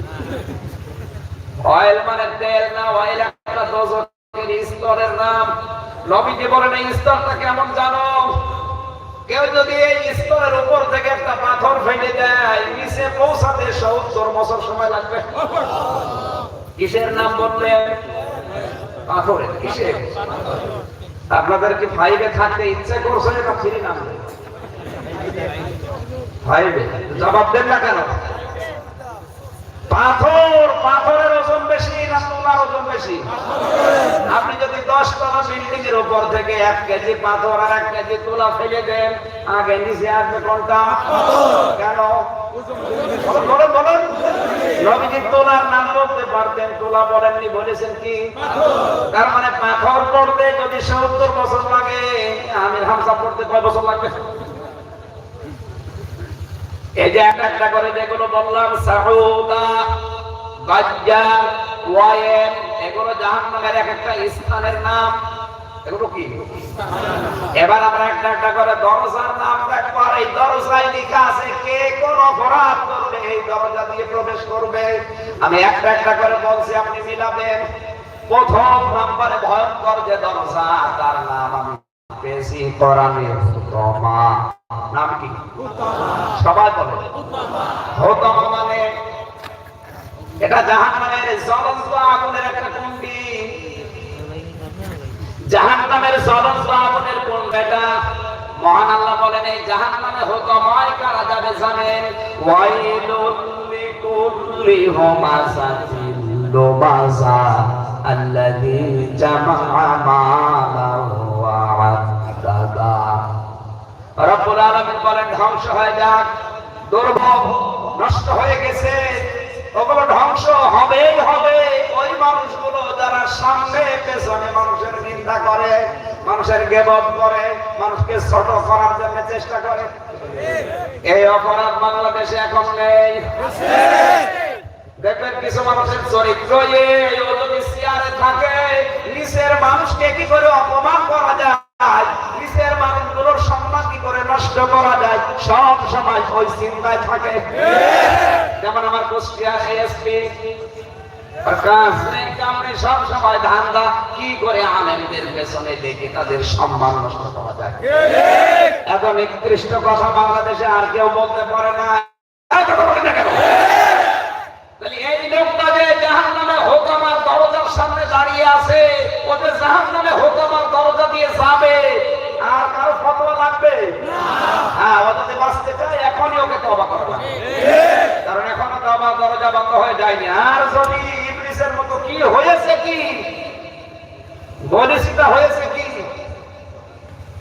অয়েল মানে তেল না, অয়েল একটা দোজখের স্তরের নাম। নবীজি বলেন এই স্তরটা কেমন জানো? কেউ যদি এই স্তরের উপর থেকে একটা পাথর ফেলে দেয়, নিচে পৌঁছাতে 70 বছর সময় লাগবে। কিসের নাম বললেন? পাথরের। কিসের? আপনাদের কি 5-এ থাকতে ইচ্ছে করছে না 3 নামবে? 5-এ। জবাব দেন না কেন? পাথরের ওজন বেশি না তুলার ওজন বেশি? আপনি যদি 10 তলা বিল্ডিং এর উপর থেকে 1 কেজি পাথর আর 1 কেজি তুলা ফেলে দেন, আগে নিচে আসবে কোনটা? কেন? বলেন। নবীজি তুলার নাম বলতে পারতেন, তুলা বলেননি, বলেছেন কি? তার মানে পাথর পড়তে যদি 70 বছর লাগে, আমির হামজা পড়তে কয় বছর লাগবে? এই যে একটা করে যেগুলো বললাম, সাউদা, গাজ্জা, ওয়ায়েল, এগুলো জাহান্নামের একটা স্থানের নাম। এগুলো কি? এবার আমরা একটা করে দরজার নাম দেখবো। আর এই দরজায় লেখা আছে কে কোন অপরাধ করলে এই দরজা দিয়ে প্রবেশ করবে। আমি একটা করে বলছি, আপনি মিলাবেন। 1 নম্বরে ভয়ঙ্কর যে দরজা, তার নাম আমি পেয়েছি কোরআনে হুতামা। নাম কি? সবাই বলে হুতামা। মানে এটা জাহান্নামের জ্বলন্ত আগুনের একটা কুণ্ডি। জাহান্নামের জ্বলন্ত আগুনের কুণ্ডটা মহান আল্লাহ বলেন এই জাহান্নামে হুতামায় কারা যাবে জানেন? ওয়াইলুল লিকুল্লি হুমাযাতিন লুমাযা আল্লাযী জামাআ মালাহু ওয়া আদ্দাদা। রব্বুল আলামিন বলেন ধ্বংস হয়ে যাক, দুর্ভোগ নষ্ট হয়ে গেছে, ওগুলো ধ্বংস হবেই হবে। ওই মানুষগুলো যারা সামনে পেছনে মানুষের নিন্দা করে, মানুষের গীবত করে, মানুষকে ছোট করার জন্য চেষ্টা করে। এই অপরাধ বাংলাদেশে এখন নেই। দেখবেন কিছু মানুষের চরিত্র যদি চেয়ারে থাকে, নিচের মানুষকে কি করে অপমান করা যায়, নিচের মানুষগুলোর সম্মান কি করে নষ্ট করা যায়, সব সময় ওই চিন্তায় থাকে। যেমন আমার কুষ্টিয়া এসপি সব সময় ধান্দা কি করে আলেমদের পেছনে লেগে তাদের সম্মান নষ্ট করা যায়। এত নিকৃষ্ট কথা বাংলাদেশে আর কেউ বলতে পারে না। এই লোকটা যে জাহান্নামে হুকামার দরজার সামনে দাঁড়িয়ে আছে, ওদের জাহান্নামে হুকামার দরজা দিয়ে যাবে, আর কারো ফতোয়া লাগবে না। হ্যাঁ, ও যদি বাঁচতে চায় এখনই ওকে তওবা করা লাগবে, কারণ এখনো তওবার দরজা বন্ধ হয়ে যায়নি। আর যদি ইবলিসের মতো কি হয়েছে, কি বলিসিটা হয়েছে, কি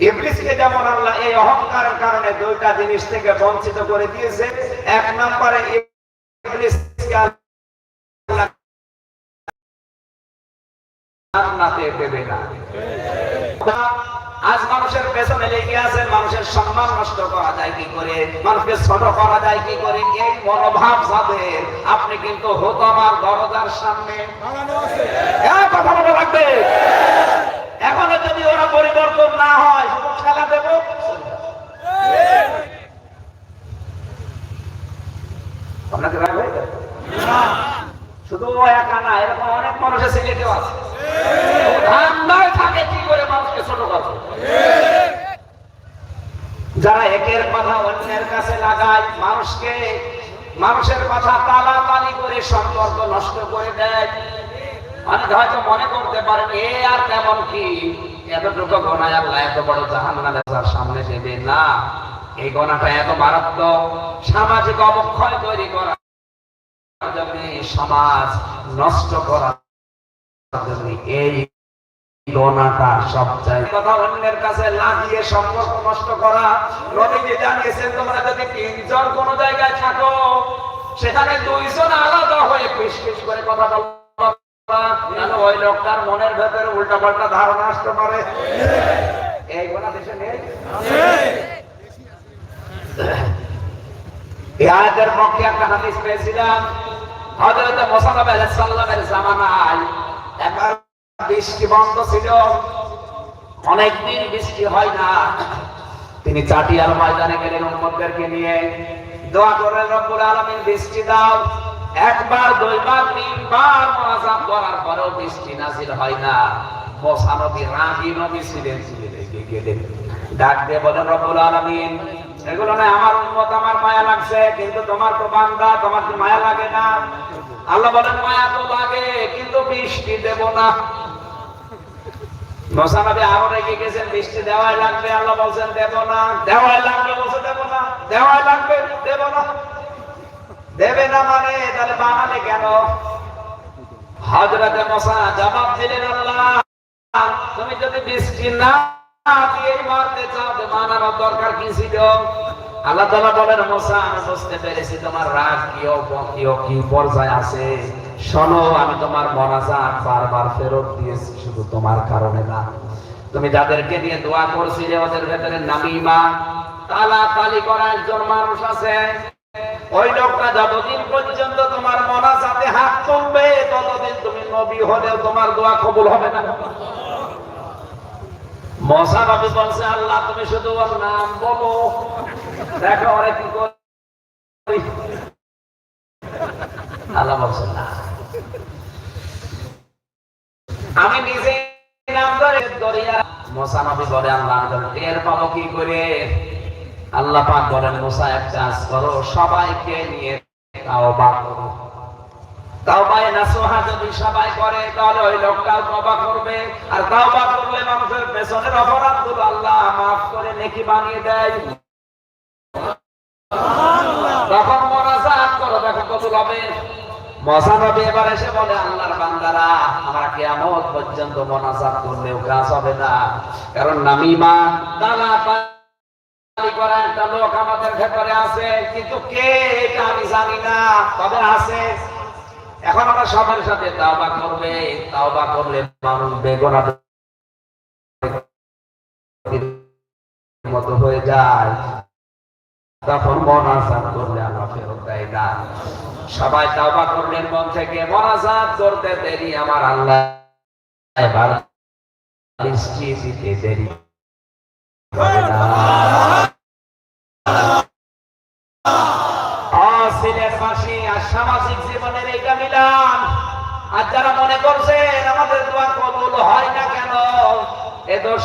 ইবলিসকে যেমন আল্লাহ এই অহংকারের কারণে দুইটা জিনিস থেকে বঞ্চিত করে দিয়েছে। এক নম্বরে ইবলিসকে আল্লাহ জান্নাতে দেবে না। আজ মানুষের পেছনে লেগে আছে, মানুষের সম্মান নষ্ট করা যায় কি করে, মানুষকে ছোট করা যায় কি করে, এই মনোভাব যাদের, আপনি কিন্তু হুকামার দরজার সামনে কথা বলা লাগবে। এখনো যদি ওরা পরিবর্তন না হয়, শুধু খেলা দেব। আপনাকে রাগ হয়ে যাবে? শুধু ও একা না, এরকম অনেক মানুষের সিলেটেও আছে। ধান্দায় থাকে কি করে মানুষকে ছোট করবে। যারা একের কথা অন্যের কাছে লাগায়, মানুষের কথা তালাতালি করে সম্পর্ক নষ্ট করে দেয়। অনেকে হয়তো মনে করতে পারেন এ আর তেমন কি, এতটুকু গোনায় আল্লাহ এত বড় জাহান্নামের সামনে দেবে না। এই গোনাটা এত মারাত্মক, সামাজিক অবক্ষয় তৈরি করা, সমাজ নষ্ট করা, এই গোনাটা সবচেয়ে কথা অন্যের কাছে লাগিয়ে সম্পর্ক নষ্ট করা। নবীজি জানিয়েছেন, তোমরা যদি তিনজন কোন জায়গায় থাকো, সেখানে দুইজন আলাদা হয়ে ফিসফিস করে কথা বলবা, ওই লোকটার মনের ভেতরে উল্টা পাল্টা ধারণা আসতে পারে। এই গোনা দেশে নেই। এই আয়াতের পক্ষে একটা হাদিস পেয়েছিলাম। হযরত মুসা আলাইহিস সালামের জামানায় একবার বৃষ্টি বন্ধ ছিল, অনেকদিন বৃষ্টি হয় না। তিনি চাটিয়াল ময়দানে গেলেন উম্মতদেরকে নিয়ে, দোয়া করেন, রব্বুল আলামিন বৃষ্টি দাও। একবার, দুইবার, তিনবার মুনাজাত করার পরেও বৃষ্টি নাযিল হয় না। মুসা নবী রাগী নবী ছিলেন, গেলেন ডাক দিয়ে বলেন, রব্বুল আলামিন, এগুলো না আমার উম্মত, আমার মায়া লাগছে, কিন্তু তোমার তো বান্দা, তোমার কি মায়া লাগে না? আল্লাহ বলেন, মায়া তো লাগে, কিন্তু বৃষ্টি দেব না। মুসা নবী আরো রেগে গেছেন, বৃষ্টি দেওয়াই লাগবে। আল্লাহ বলছেন দেব না। দেওয়াই লাগবে বলছে দেব না, দেওয়াই লাগবে দেব না। দেবে না মানে তাহলে বানালে কেন? হযরত মুসা জবাব দিলেন, আল্লাহ তুমি যদি বৃষ্টি না দিয়ে মারতে চাও, মানানোর দরকার কি ছিল? আল্লাহ তাআলা বলেন, মুসা আমি বুঝতে পেরেছি তোমার রাগ কি পর্যায়ে আছে। শোনো, আমি তোমার মোনাজাত বারবার ফেরত দিয়েছি শুধু তোমার কারণে না। তুমি যাদেরকে নিয়ে দোয়া করছিলে, ওদের ভেতরে নামিমা, তালাতালি করা একজন মানুষ আছে। ওই লোকটা যতদিন পর্যন্ত তোমার মোনাজাতে হাত তুলবে, ততদিন তুমি নবী হলেও তোমার দোয়া কবুল হবে না। মুসা নবী বলছে, আল্লাহ তুমি শুধু ওর নাম বলো, দেখো ওরা কি করে। আল্লাহ বলছে না, আমি নিজে নাম ধরে দরিয়া। মুসা নবী বলে, আল্লাহ এর পাবো কি করে? আল্লাহ পাক বলেন, মুসা এক কাজ করো, সবাইকে নিয়ে তাওবা করো। তাওবায়ে নাসুহা যদি সবাই করে, তাহলে ওই লোকটাও তওবা করবে। আর তাওবা করলে মানুষের পেছনের অপরাধগুলো আল্লাহ মাফ করে নেকি বানিয়ে দেয়। তখন মোনাজাত করো, দেখো কবুল হবে। মুসা নবী এবার এসে বলে, আল্লাহর বান্দারা, আমরা কিয়ামত পর্যন্ত মোনাজাত করলেও কাজ হবে না, কারণ নামিমা তালাতালি করা একটা লোক আমাদের ভেতরে আছে, কিন্তু কে এটা আমি জানি না, তবে আছে। এখন আমরা সবার সাথে তাওবা করবে, তাওবা করলে মানুষ বেগুনাহ মতো হয়ে যায়, তখন মোনাজাত করলে আল্লাহ ফেরত দেয় না। সবাই তাওবা করলেন মন থেকে, মোনাজাত করতে দেরি আমার আল্লাহ এবার বৃষ্টি দিতে দেরি করে না। সিলেটবাসী আর সামাজিক জীবনের এইটা মিলান। আর যারা মনে করছেন আমাদের দোয়া কবুল হয় না কেন, এ দোষ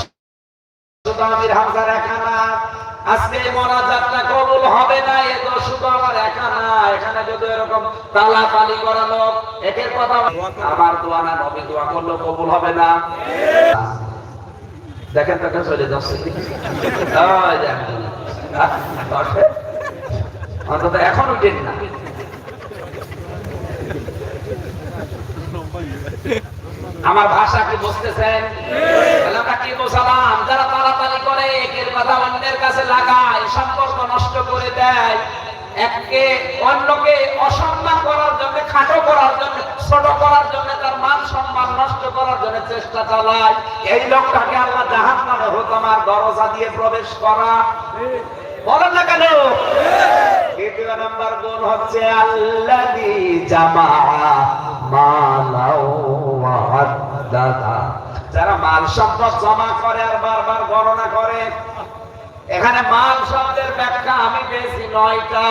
শুধু আমির হামজার একা না, আজকে মোনাজাতটা কবুল হবে না এ দোষ শুধু আমার একা না। এখানে যদি এরকম তালাতালি করা লোক একের কথা, আমার দোয়া না নবী দোয়া করলেও কবুল হবে না। দেখেন তো চলে যাচ্ছে অন্তত এখন উঠেন না। আমার ভাষা কি বুঝতেছেন? আমরা কি বোঝালাম? যারা তাড়াতাড়ি করে একের কথা অন্যের কাছে লাগায়, সম্পর্ক নষ্ট করে দেয়, এককে অন্যকে অসম্মান করার জন্য, খাটো করার জন্য, ছোট করার জন্য, তার মান সম্মান নষ্ট করার জন্য চেষ্টা চালায়, এই লোকটাকে আল্লাহ জাহান্নামে হুতামার দরজা দিয়ে প্রবেশ করা বলেন না কেন? দ্বিতীয় নাম্বার গুণ হচ্ছে আল্লাযী জামাআ মালাও ওয়া আদ্দাদা, যারা মাল সম্পদ জমা করে আর বারবার গণনা করে। এখানে মাল শব্দের ব্যাখ্যা আমি পেয়েছি 9টা।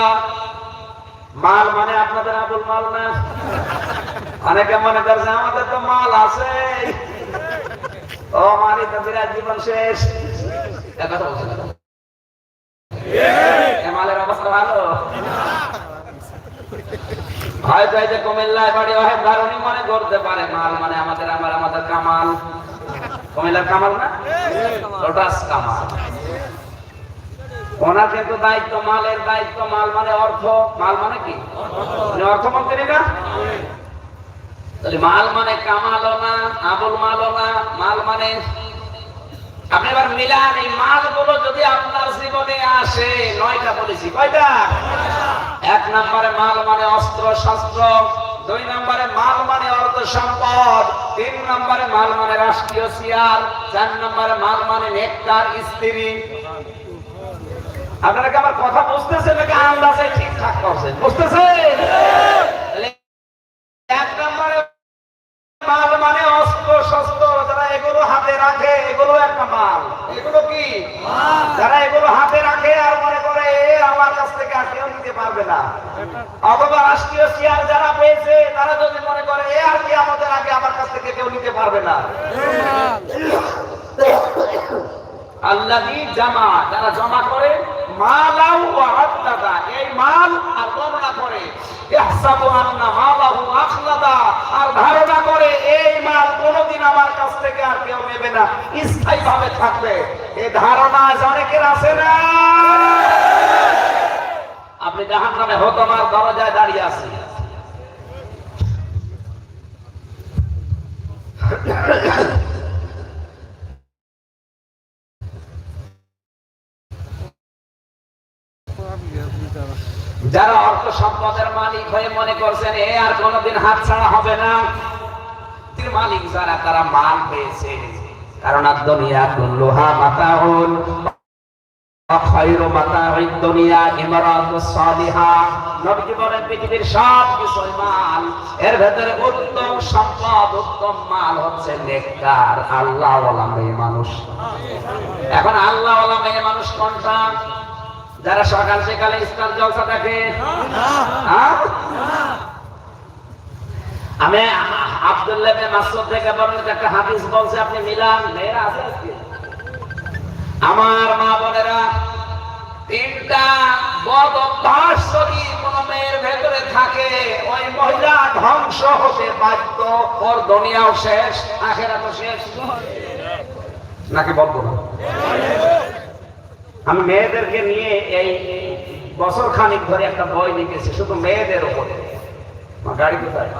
মাল মানে আপনাদের আবুল মাল না। অনেকে মনে করছে আমাদের তো মাল আছে, ও মানে তো বিরাট জীবন শেষ। কথা বলছে না, মালের অবস্থা ভালো হয়তো এই যে কুমিল্লায় বাড়ি হয় কারণই মনে করতে পারে মাল মানে আমাদের আমাদের কামাল। কুমিল্লার কামাল না, লোটাস কামাল। ওনার কিন্তু দায়িত্ব, মালের দায়িত্ব। মাল মানে অর্থ। মাল মানে কি? অর্থমন্ত্রী না? মাল মানে কামালও না, আবুল মালও না। মাল মানে আপনি এবার মিলান, এই মালগুলো যদি আপনার জীবনে আসে, 9টা বলেছি। কয়টা? 1 নম্বরে মাল মানে অস্ত্র শস্ত্র, 2 নম্বরে মাল মানে অর্থ সম্পদ, 3 নম্বরে মাল মানে রাষ্ট্রীয় চেয়ার, 4 নম্বরে মাল মানে নেককার স্ত্রী। আপনারা কি আমার কথা বুঝতেছেন নাকি আন্দাজে ঠিকঠাক করছেন? বুঝতেছেন? 1 নম্বরে মাল মানে অস্ত্র শস্ত্র, যারা এগুলো হাতে রাখে এগুলো একটা মাল। এগুলো কি মাল? যারা এগুলো হাতে রাখে আর মনে করে আমার কাছ থেকে আর কেউ নিতে পারবে না, অথবা রাষ্ট্রীয় চেয়ার যারা পেয়েছে তারা যদি মনে করে আর কি আমাদের আগে আমার কাছ থেকে কেউ নিতে পারবে না। আল্লাযী জামা, যারা জমা করে, মালাউ ওয়া আদ্দাদা, এই মাল আর গণনা করে, ইহসাবু আন্না মালাহু আখলাদা, আর ধারণা করে এই মাল কোনদিন আমার কাছ থেকে আর কেউ নেবে না, স্থায়ীভাবে থাকবে। এই ধারণা অনেকের আছে না? আপনি জাহান্নামে হুতামার দরজায় দাঁড়িয়ে আছেন। যারা অর্থ সম্পদের মালিক হয়ে মনে করছেন এ আর কোনদিন হাত ছাড়া হবে না, মালিক যারা তারা মাল পেয়েছে। কারণ দুনিয়া কুল্লুহা মাতাউন ওয়া খায়রু মাতাউদ দুনিয়া ইমরাতুস সালিহা। নবী বলেন পৃথিবীর সব কিছুই মাল, এর ভেতরে উত্তম সম্পদ, উত্তম মাল হচ্ছে নেককার আল্লাহওয়ালা মেয়ে মানুষ। এখন আল্লাহওয়ালা মেয়ে মানুষ কোনটা? যারা সকাল সকালে ইফতার জলসা দেখে। আমি আব্দুল্লাহ ইবনে মাসউদ থেকে বর্ণিত একটা হাদিস বলছে, আপনি মিলান। মেয়েরা আছে আজকে? আমার মা বোনেরা, 3টা বদ অভ্যাস যদি কোন মেয়ের ভেতরে থাকে, ওই মহিলা ধ্বংস হতে বাধ্য। ওর দুনিয়াও শেষ, আখিরাতও শেষ। নাকি বলবো না? আমি মেয়েদেরকে নিয়ে এই বছর খানিক ধরে একটা বই লিখেছি শুধু মেয়েদের উপরে। গাড়ি কোথায়?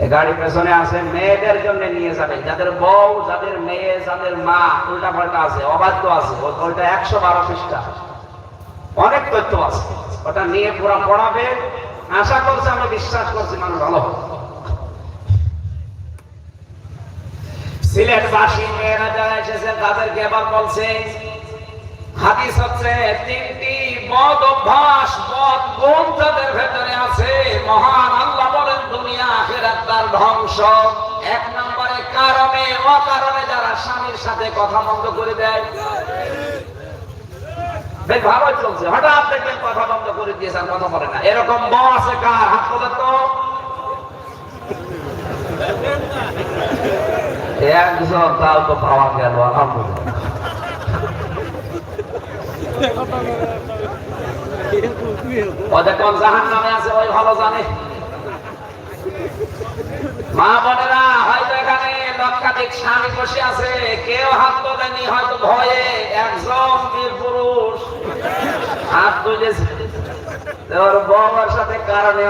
এই গাড়ি পেছনে আছে। মেয়েদের জন্য নিয়ে যাবেন, যাদের বউ, যাদের মেয়ে, যাদের মা উল্টা পাল্টা আছে, অবাধ্য আছে, ওইটা 112 পৃষ্ঠা, অনেক তথ্য আছে। ওটা নিয়ে পুরো পড়াবে। আশা করছি, আমি বিশ্বাস করছি মানুষ ভালো হবে। সিলেটবাসী মেয়েরা যারা এসেছেন তাদেরকে এবার বলছে, হাদিস হচ্ছে 3টি বদ অভ্যাস, বদ গুণ যাদের ভেতরে আছে, মহান আল্লাহ বলেন দুনিয়া আখিরাত তার ধ্বংস। 1 নম্বরে কারণে অকারণে যারা স্বামীর সাথে কথা বন্ধ করে দেয়। বেশ ভালোই চলছে, হঠাৎ দেখবেন কথা বন্ধ করে দিয়েছেন, কথা বলে না। এরকম বউ আছে কার? হাত তোলেন তো। একজন তাও তো পাওয়া গেল, আলহামদুলিল্লাহ। ওদের কোন জাহান্নামে আছে ওই ভালো জানে। মা বোনেরা, হয়তো এখানে লক্ষাধিক স্বামী বসে আছে, কেউ হাত তোলেনি, হয়তো ভয়ে একজন বীর পুরুষ হাত তুলেছে। ওর বউয়ের সাথে কারণে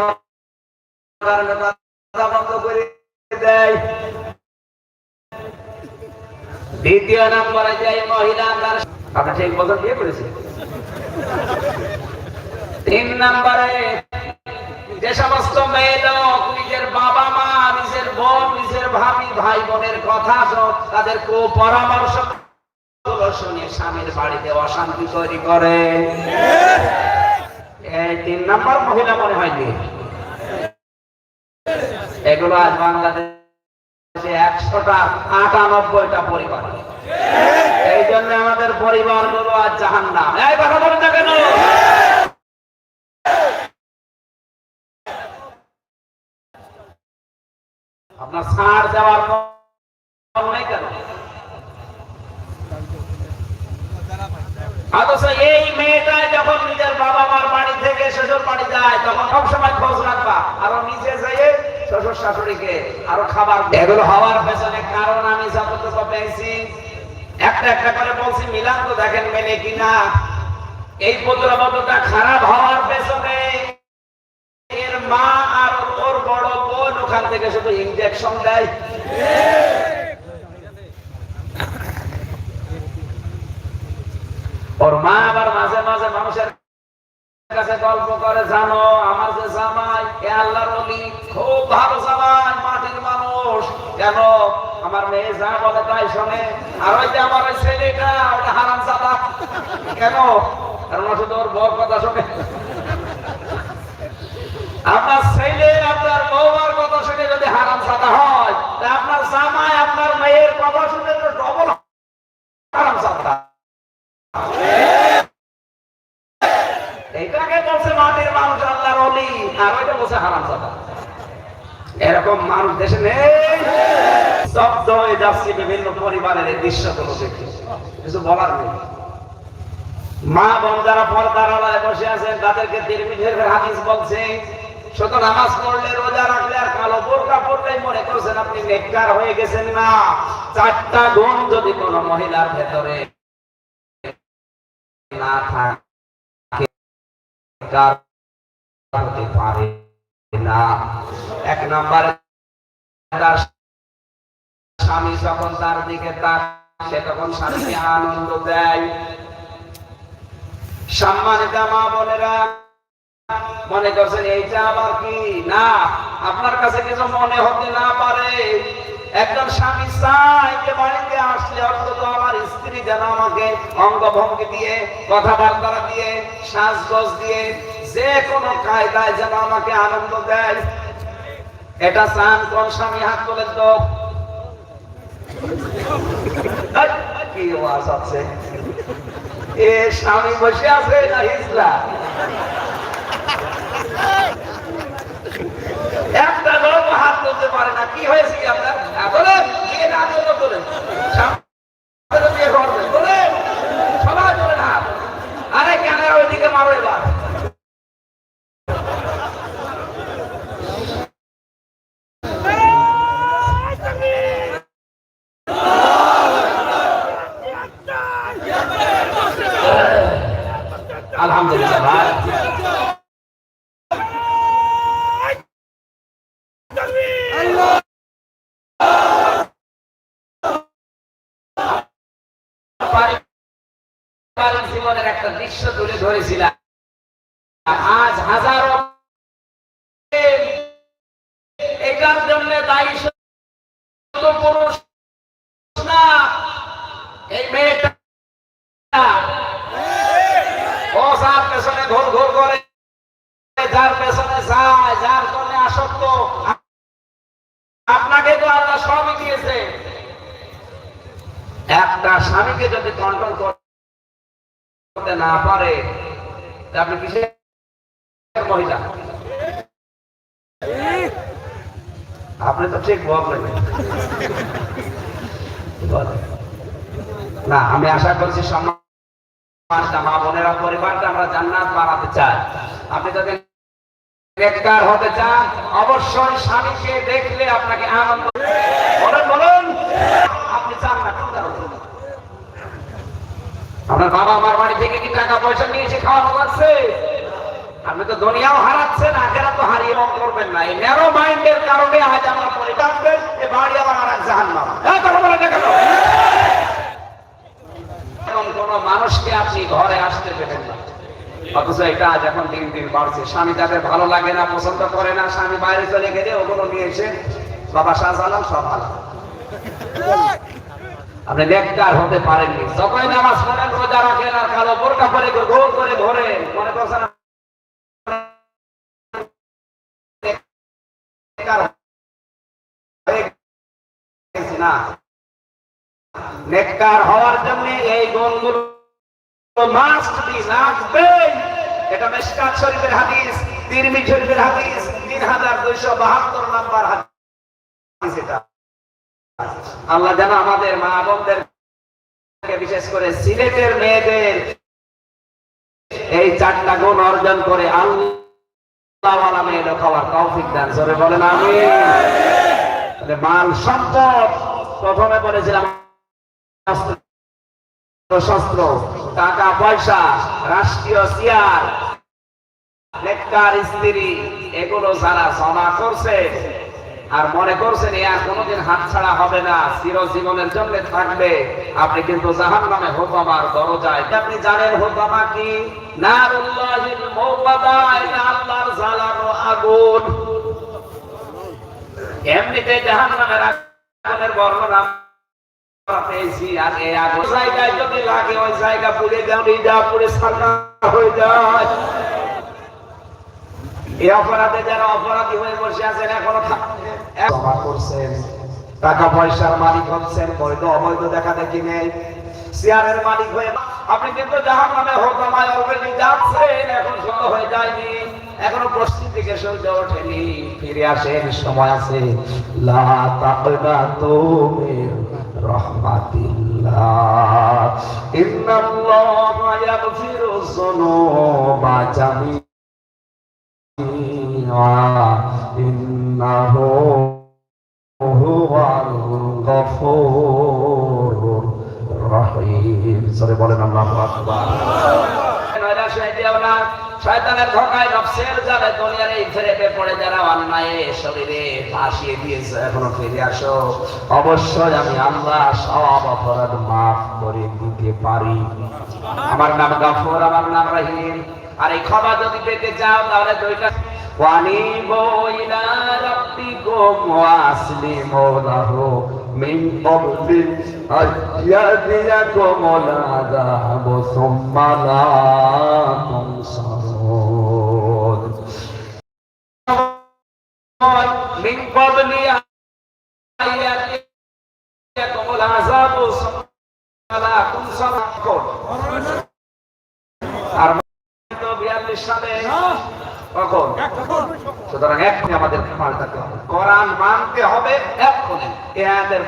বন্ধ করে দেয়। দ্বিতীয় নম্বরে যে মহিলা, আপনি ঠিক বছর বিয়ে করেছে। 3 নম্বরে যে সমস্ত মেয়ে লোক নিজের বাবা মা, নিজের বোন, নিজের ভাবি, ভাই বোনের কথা তাদের পরামর্শ শুনে স্বামীর বাড়িতে অশান্তি তৈরি করে। এই 3 নম্বর মহিলা মনে হয়নি। এগুলো আজ বাংলাদেশে 100টা 98টা পরিবার। এই জন্য আমাদের পরিবারগুলো আজ জাহান্নাম। এই কথা বলেন না কেন? আপনার ছাড় দেওয়ার নেই কেন? অথচ এই মেয়েটা যখন নিজের বাবা মার বাড়ি থেকে শ্বশুর বাড়ি যায়, তখন সবসময় খোঁজ রাখবা, আরো নিজে যেয়ে শ্বশুর শাশুড়িকে আরো খাবার। এগুলো হওয়ার পেছনে কারণ আমি যতটুকু পেয়েছি, একটা একটা করে বলছি, মিলান তো দেখেন মেনে কিনা। এই পুত্রবধূটা খারাপ হওয়ার পেছনে এর মা আর ওর বড় বোন ওখান থেকে শুধু ইনজেকশন দেয়। ওর মা আবার মাঝে মাঝে মানুষের কাছে গল্প করে, জানো আমার যে জামাই, এ আল্লাহর ওলি, খুব ভালো জামাই, মাটির মানুষ। কেন? আমার মেয়ে যা বলে তাই শোনে। আর ওই যে আমার ওই ছেলেটা, ওটা হারামজাদা। কেন? কারণ ও শুধু ওর বউর কথা শোনে। আপনার ছেলে আপনার বউর কথা শুনে যদি হারামজাদা হয়, তা আপনার জামাই আপনার মেয়ের কথা শুনে তো ডবল হারামজাদা। এটাকে বলছে মাটির মানুষ, আল্লাহর ওলি, আর ওইটা বলছে হারামজাদা। এরকম মানুষ দেশে নেই। স্তব্ধ হয়ে যাচ্ছে বিভিন্ন পরিবারের এই দৃশ্যগুলো দেখে, কিছু বলার নেই। মা বোন যারা পর্দার আড়ালে বসে আছেন, তাদেরকে তিরমিজির হাদিস বলছে, শুধু নামাজ পড়লে, রোজা রাখলে আর কালো বোরকা পড়লেই মনে করছেন আপনি নেককার হয়ে গেছেন না। 4টা গুণ যদি কোনো মহিলার ভেতরে না থাকে, হতে পারে না। 1 নম্বরে তার স্বামী যখন তার দিকে তাকায়, তখন স্বামীকে আনন্দ দেয়। সম্মানিত মা বোনেরা, মনে করছেন এইটা আবার কি? না, আপনার কাছে কিছু মনে হতে না পারে। একজন স্বামী চায় যে বাড়িতে আসলে অন্তত আমার স্ত্রী যেন আমাকে অঙ্গভঙ্গি দিয়ে, কথাবার্তা দিয়ে, সাজগোজ দিয়ে, যে কোনো কায়দায় যেন আমাকে আনন্দ দেয়। এটা চান কোন স্বামী? হাত তোলেন তো। কি ওয়াজ আছে? এ স্বামী বসে আছে না হিজলা? একটা লোক হাত তুলতে পারে না। কি হয়েছে কি আপনার? বলেন, বিয়ে না দিলে তোলেন, বিয়ে করবেন বলেন, সবাই তোলেন হাত। আরে কেন ওইদিকে মারো এবার। আলহামদুলিল্লাহ ভাই। জীবনের একটা দৃশ্য তুলে ধরেছিলাম। আজ হাজারো এটার জন্য দায়ী শুধু পুরুষ না, এই মেয়েটা ও যার পেছনে ঘোর ঘোর করে, যার পেছনে যায়, যার জন্য আসক্ত। আপনাকে তো আল্লাহ সবই দিয়েছে। একটা স্বামীকে যদি কন্ট্রোল করতে না পারে, আপনি কিসের মহিলা? আপনি তো ঠিক বললেন না। আমি আশা করছি সমাজটা, মা বোনেরা, পরিবারটা আমরা জান্নাত বানাতে চাই। আপনি যদি নেককার হতে চান, অবশ্যই স্বামীকে দেখলে আপনাকে আনন্দ বলেন বলেন আপনি চান না আপনার বাবা আমার বাড়ি থেকে কি টাকা পয়সা নিয়ে এসে খাওয়ানো লাগছে? আপনি তো দুনিয়াও হারাচ্ছেন, আখেরাত তো হারিয়ে মন করবেন না। এই ন্যারো মাইন্ডের কারণে আজ আমরা পরিবারদের এই বাড়ি আবার আর এক জাহান্নাম। কথা বলে দেখেন, এরকম কোন মানুষকে আপনি ঘরে আসতে দেবেন না। অথচ এটা আজ এখন দিন দিন বাড়ছে। স্বামী তাদের ভালো লাগে না, পছন্দ করে না, স্বামী বাইরে চলে গেলে ওগুলো নিয়ে এসে বাবা শাহজালাম সব ভালো। আপনি নেককার হতে পারেননি। যতই নামাজ পড়েন, রোজা রাখেন, আর কালো বোরকা পরে গোল করে ঘোরেন, মনে করছেন না। নেককার হওয়ার জন্য এই গুণগুলো মাস্ট বি, লাগবে। এটা মিশকাত শরীফের হাদিস, তিরমিজি শরীফের হাদিস, 3272 নাম্বার হাদিস। এটা আল্লাহ যেন আমাদের মা বোনদেরকে, বিশেষ করে সিলেটের মেয়েদের এই 4টা গুণ অর্জন করে আল্লাহওয়ালা মেয়ে খাওয়ার তৌফিক দান করে। বলেন আমিন। মাল সম্পদ, প্রথমে বলেছিলাম শস্ত্র, টাকা পয়সা, রাষ্ট্রীয় চেয়ার, নেককার স্ত্রী, এগুলো যারা জমা করছে আর মনে করছেন এ আর কোনোদিন হাতছাড়া হবে না, চিরজীবনের জন্য থাকবে, আপনি কিন্তু জাহান্নামে হুতামার দরজায়। আপনি জানেন হুতামা কি? নারুল্লাহিল মুওয়াদা, এটা আল্লাহর জ্বালানো আগুন। এমনিতে জাহান্নামের আগুনের বর্ণনা পেয়েছি, আর এই আগুন জায়গায় যদি লাগে ওই জায়গা পুড়ে পুড়ে ছাড়া হয়ে যায়। এই অপরাধে যারা অপরাধী হয়ে বসে আছেন, এখনো জমা করছেন, টাকা পয়সার মালিক হচ্ছেন, বৈধ অবৈধ দেখা দেখি নেই, চেয়ারের মালিক হয়ে আপনি কিন্তু জাহান্নামে হুতামায় অলরেডি যাচ্ছেন। এখন শুরু হয়ে যায়নি, এখনো পশ্চিম দিকে সূর্য ওঠেনি। ফিরে আসেন, সময় আছে। লা তাকনাতু মির রাহমাতিল্লাহ, ইন্নাল্লাহা ইয়াগফিরুয যুনুবা জামিআ, ইন্নাহু হুয়াল গফুরুর রহিম। সরে বলেন আল্লাহু আকবার। শয়তানের ধোঁকায়, নফসের জালে দুনিয়ার এই ফেরেপে পড়ে যারা অন্যায় শরীরে ফাঁসিয়ে দিয়েছে, এখনো ফিরে আসো। অবশ্যই আমি আল্লাহ সব অপরাধ মাফ করে দিতে পারি। আমার নাম গফুর, আমার নাম রহিম। আর এই ক্ষমা যদি পেতে চাও তাহলে দুইটা, ওয়ানিবু ইলা রাব্বিকুম ওয়াসলিমু লাহু মিন ক্বাবলি আইয়াতিয়াকুমুল আযাবু সুম্মা লা তুনসারুন। মিন ক্বাবলি আইয়াতিয়াকুমুল আযাবু সুম্মা লা তুনসারুন। আর 42 সালে কখন? সুতরাং এখনই আমাদের পাল্টাতে হবে, কোরআন মানতে হবে এখনই। এই আয়াতের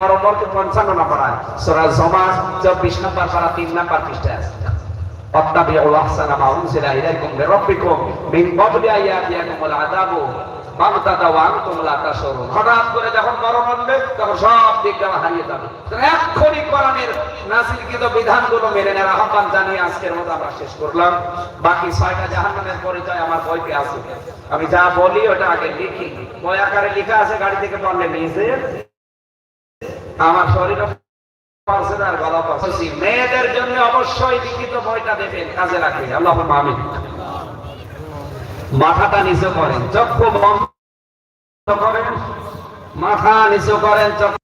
পরবর্তী 55 নম্বর আয়াত, সূরা জুমার 24 নম্বর পারা 3 নম্বর পৃষ্ঠায় আছে। আত্তাবিউ আহসানা মা উনজিলা ইলাইকুম মির রাব্বিকুম মিন ক্বাবলি আইয়াতিয়াকুমুল আযাবু বাগতাতা ওয়া আনতুম লা তাশউরুন। হঠাৎ করে যখন মরণ আসবে তখন সব দিক দিয়ে হারিয়ে যাবে। এখনই কোরআনের নাযিলকৃত বিধানগুলো মেনে নেওয়ার আহ্বান জানিয়ে আজকের মতো আমরা শেষ করলাম। বাকি 6টা জাহান্নামের পরিচয় আমার বইতে আছে, আমি যা বলি ওটা আগে লিখি, বই আকারে লেখা আছে, গাড়ি থেকে পড়লে নিয়েছে। আমার শরীরে পার্সোনাল গলা পাচ্ছি। মেয়েদের জন্য অবশ্যই লিখিত বইটা দেবেন, কাজে রাখবে। আল্লাহুম্মা আমিন। মাথাটা নিচু করেন, চক্ষু বন্ধ করেন, মাথা নিচু করেন, চক্ষু